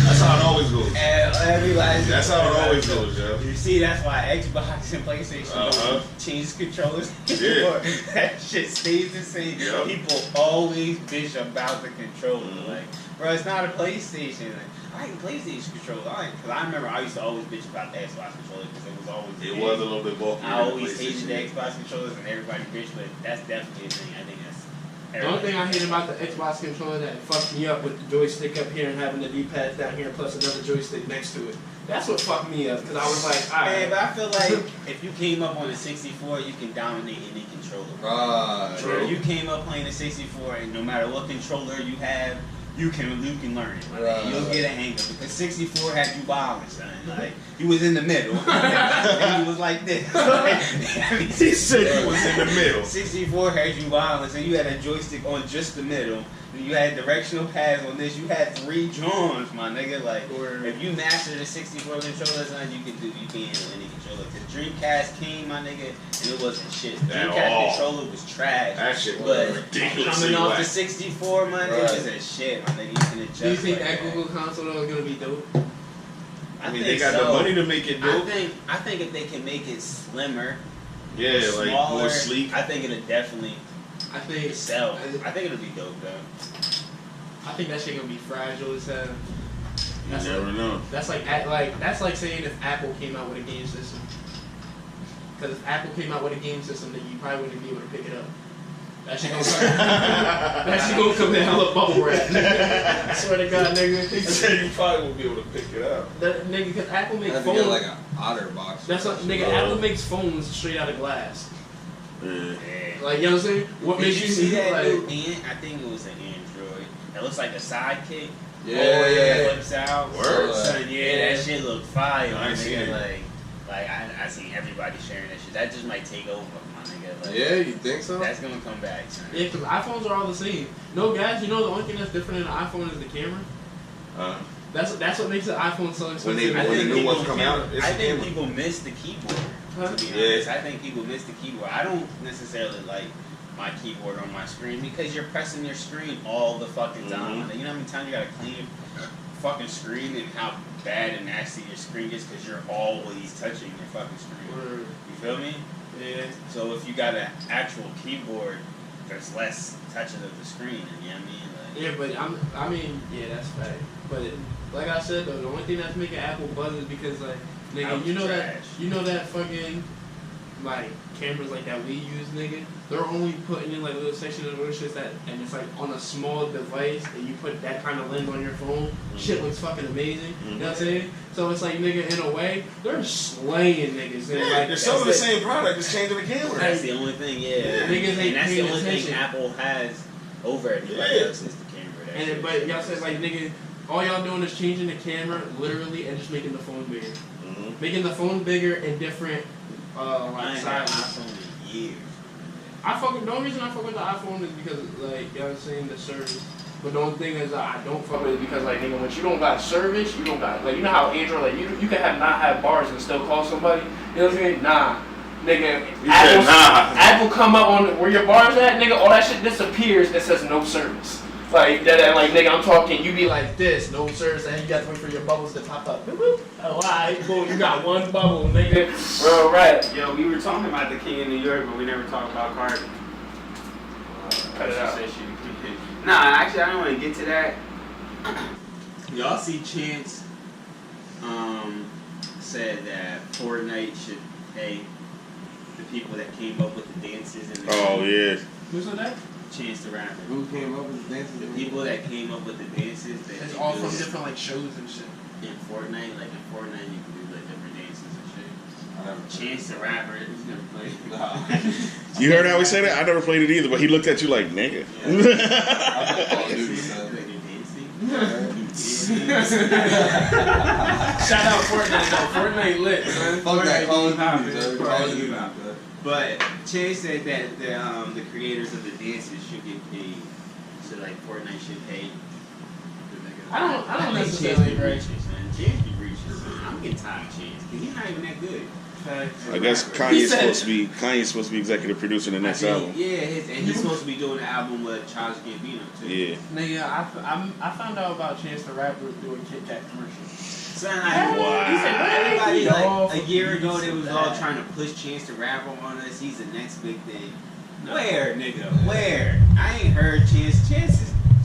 That's how it always goes. That's how it always goes, yo. You see, that's why Xbox and PlayStation don't change controllers anymore. That shit stays the same. Yep. People always bitch about the controller. Like, bro, it's not a PlayStation. Like, I like PlayStation controller. Because I remember I used to always bitch about the Xbox controller because it was always It was a little bit bulky. I always hated the Xbox controllers and everybody bitched, but that's definitely a thing. I think that's The only thing I hate about the Xbox controller that fucked me up with the joystick up here and having the D-pads down here plus another joystick next to it. That's what fucked me up because I was like, man, but I feel like if you came up on a 64, you can dominate any controller. Right. You came up playing a 64, and no matter what controller you have, you can learn it. Right. You'll get a hang of it. Because 64 had you wilding, son. Like, you was in the middle. And you was like this. He said you was in the middle. 64 had you wilding, so you had a joystick on just the middle. You had directional pads on this. You had 3 joints, my nigga. Like, if you mastered the 64 controller, son, you can handle any controller. The Dreamcast came, my nigga, and it wasn't shit. The Dreamcast controller was trash. That shit was ridiculous. Coming off the 64, my nigga, it was a shit, my nigga. You can adjust. Do you think like that Google console is gonna be dope? I mean, they got the money to make it dope. I think if they can make it slimmer, like smaller, more sleek, I think it'll definitely sell. I think it'll be dope though. I think that shit gonna be fragile as hell. You never know. That's like saying if Apple came out with a game system. Because if Apple came out with a game system, then you probably wouldn't be able to pick it up. That shit gonna come in hella bubble wrap. I swear to God, nigga. He said you probably won't be able to pick it up. That nigga, because Apple makes phones. phones. Like an otter box. That's what nigga. Apple makes phones straight out of glass. Yeah. Like, you know what I'm saying? What Did makes you see that new I think it was an Android. That looks like a sidekick. Yeah. Flips out. Word. Son, that shit look fire. I ain't seen it. Like I seen everybody sharing that shit. That just might take over, my nigga. Like, yeah, you think so? That's gonna come back, son. Yeah, because iPhones are all the same. No, guys, you know the only thing that's different in an iPhone is the camera. That's what makes the iPhone so expensive. When the new ones come out, I think people miss the keyboard. Huh? To be honest, I think people miss the keyboard. I don't necessarily like my keyboard on my screen because you're pressing your screen all the fucking time. You know how many times you gotta clean your fucking screen and how bad and nasty your screen gets because you're always touching your fucking screen. You feel me? Yeah. So if you got an actual keyboard, there's less touching of the screen. You know what I mean? Yeah, but I mean, that's fact. But like I said though, the only thing that's making Apple buzz is because like, nigga, you know that fucking like cameras like that we use, nigga. They're only putting in like a little section of those shit that, and it's like on a small device, and you put that kind of lens on your phone. Shit looks fucking amazing. You know what I'm saying? So it's like, nigga, in a way, they're slaying niggas. And like, they're selling the same product, just changing the camera. That's the only thing, Niggas ain't and that's the paying only attention. thing Apple has over everybody else is the camera. But y'all said like, nigga, all y'all doing is changing the camera literally and just making the phone bigger. Making the phone bigger and different like sizes. iPhone in years. The only reason I fuck with the iPhone is because like y'all saying the service. But the only thing is I don't fuck with it because like, nigga, when you don't got service, you don't got, like, you know how Android, like, you can not have bars and still call somebody. You know what I'm saying? Nah. Nigga, Apple come up on where your bars at, nigga, all that shit disappears. It says no service. Like that, like, nigga, I'm talking. You be like this, no service, and you got to wait for your bubbles to pop up. Boop, boop. Oh, alright, boom, you got one bubble, nigga. Bro, right. Yo, we were talking about the King of New York, but we never talked about Cardi. Cut it out. Nah, actually, I don't want to get to that. Y'all see Chance said that Fortnite should pay the people that came up with the dances and the yeah. Who said that? Chance the Rapper. Who came up with the dances? The people that came up with the dances. It's all from different like shows and shit. In Fortnite, like in Fortnite, you can do like different dances and shit. Chance the Rapper, who's never played. You heard how he said it? I never played it either, but he looked at you like, nigga. Shout out Fortnite though. Fortnite lit, man. Fuck that Call of Duty, But Chance said that the creators of the dances should get paid. So like Fortnite should pay. I don't think necessarily Chance be reaching, man. Chance be reaching, man. I'm getting tired of Chance. He's not even that good. I guess Kanye's supposed to be executive producer in the next album. Yeah, and he's supposed to be doing the album with Childish Gambino too. Yeah. Nigga, I found out about Chance the Rapper doing Kit Kat commercials. Son, Wow. He said, everybody, No, like, a year ago, they was all trying to push Chance the Rapper on us. He's the next big thing. No. Where, nigga? Where? I ain't heard Chance. Chance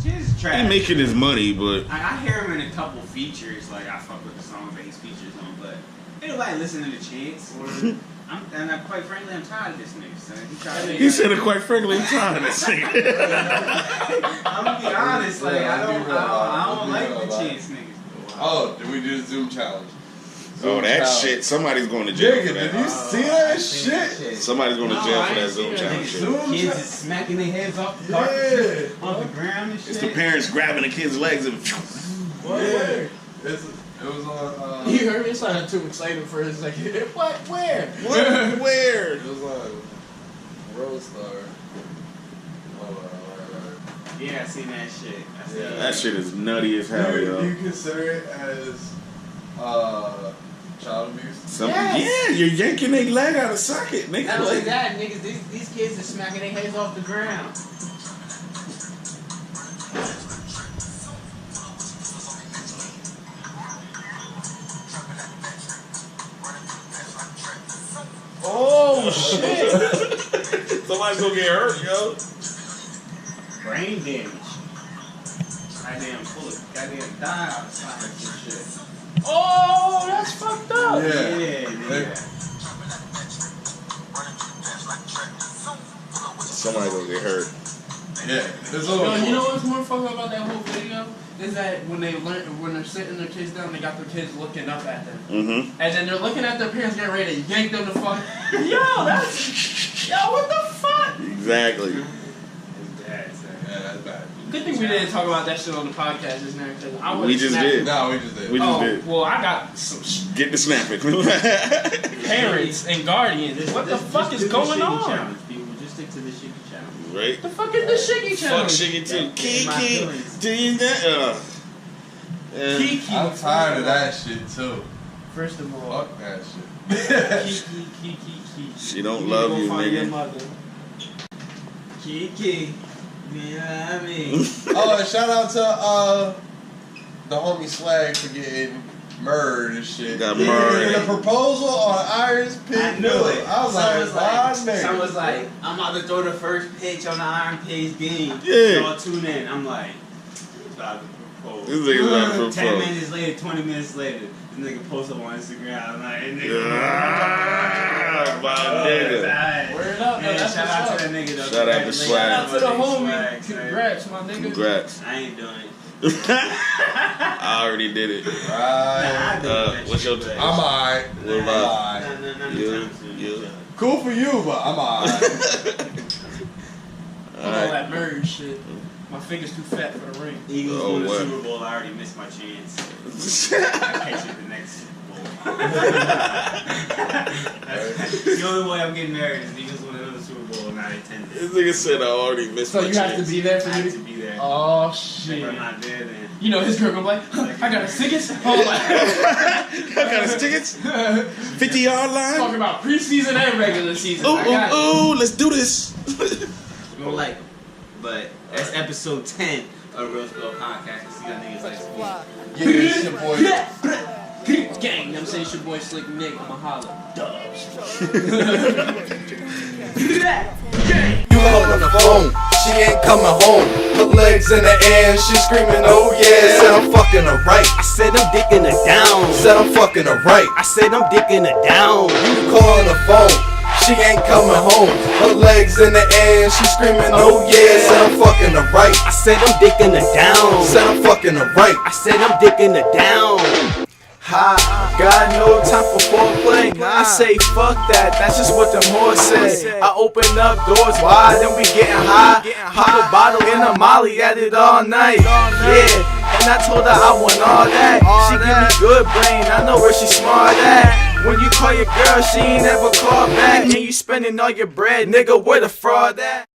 is trash. He making his money, but I hear him in a couple features. Like, I fuck with the songs that he's features on, but ain't nobody listening to Chance. Quite frankly, I'm tired of this nigga, son. he said it quite frankly. I'm tired of this nigga. I'm gonna be honest, like, I don't like the Chance niggas. Oh, did we do the Zoom challenge? Oh, that challenge. shit. Somebody's going to jail Nigga, for that. did you see that shit? Somebody's going to jail for that ain't Zoom seen challenge shit. Zoom Kids challenge. is smacking their heads off the carpet, off the ground and shit. It's the parents grabbing the kids' legs and. What? Yeah. It was on. You heard me? It sounded too excited for a second. What? Where? Where? It was on Roadstar. Hold on. Yeah, I seen that shit. That shit is nutty as hell, yo. You consider it as child abuse? Yeah, you're yanking their leg out of socket, nigga. Not only that, niggas, these kids are smacking their heads off the ground. Oh shit! Somebody's gonna get hurt, yo. Brain damage. Goddamn die outside this shit. Oh, that's fucked up. Yeah. Somebody's gonna get hurt. Yeah. It's Yo, you know what's more fucked up about that whole video? Is that when they're sitting their kids down, they got their kids looking up at them. Mm-hmm. And then they're looking at their parents getting ready to yank them the fuck. Yo, what the fuck? Exactly. Yeah, that's bad. Good thing we didn't talk about that shit on the podcast just now, because I would. We just did. No, we just did. We just did. Well, I got some Get the snapping. parents and guardians. What the fuck is going on? Challenge, people. Just stick to the Shiggy challenge. Right? The fuck is the Shiggy Fuck challenge? Shiggy too. My Kiki, feelings. do you know? Kiki. I'm tired of that shit too. First of all, Fuck that shit. Kiki. She don't You love need to you, go find your nigga. mother. Kiki. You know what I mean? Oh, and shout out to the homie Swag for getting murdered and shit. Got murdered. The proposal on Iron's Pig. I knew it. I was Someone was like, I'm about to throw the first pitch on the Iron Pigs game. Yeah. Y'all tune in. I'm like, he's about to propose. This nigga's about to propose. 10 minutes later, 20 minutes later, the nigga posts up on Instagram. I'm like, nigga. My nigga. Word up, Man, that's shout what's out up. to that nigga though. Shout out to Swag. Shout out to the homie. Swag, son. Congrats, my nigga. Congrats. I ain't doing it. I already did it. Right. Nah, I do What's your shit, I'm alright. What I'm about- alright. Nah, You. Cool for you, but I'm alright. All that marriage shit. My finger's too fat for the ring. Eagles Oh, won the what? Super Bowl. I already missed my chance. I catch it the next Super Bowl. The only way I'm getting married is the Eagles win another Super Bowl and I attend This it. nigga said I already missed So my you have to chance. be there I for have you. to be there. Oh If shit. I'm not there, then You know his girl gonna be like, I got a tickets. Oh, I got his tickets. 50-yard line. Talking about preseason and regular season. I got it. Ooh, let's do this. you don't like it. But that's episode 10 of Real Spell Podcast. See y'all niggas next week. Yeah, it's your boy. Gang, I'm saying it's your boy Slick Nick. I'ma holla. Dubs. You on the phone, she ain't coming home. Her legs in the air, she screaming, oh yeah. Said I'm fucking her right. I said I'm dicking her down. Said I'm fucking her right. I said I'm dicking her down. You calling the phone, she ain't coming home. Her legs in the air, she screaming, oh yeah. Said I'm fucking her right. I said I'm dicking her down. Said I'm fucking her right. I said I'm dicking her down. Ha, got no time for foreplay. I say fuck that, that's just what the whores say. I open up doors wide, then we getting high. Pop a bottle in a molly, at it all night. Yeah, and I told her I want all that. She give me good brain, I know where she smart at. When you call your girl, she ain't never call back. And you spending all your bread, nigga, where the fraud at?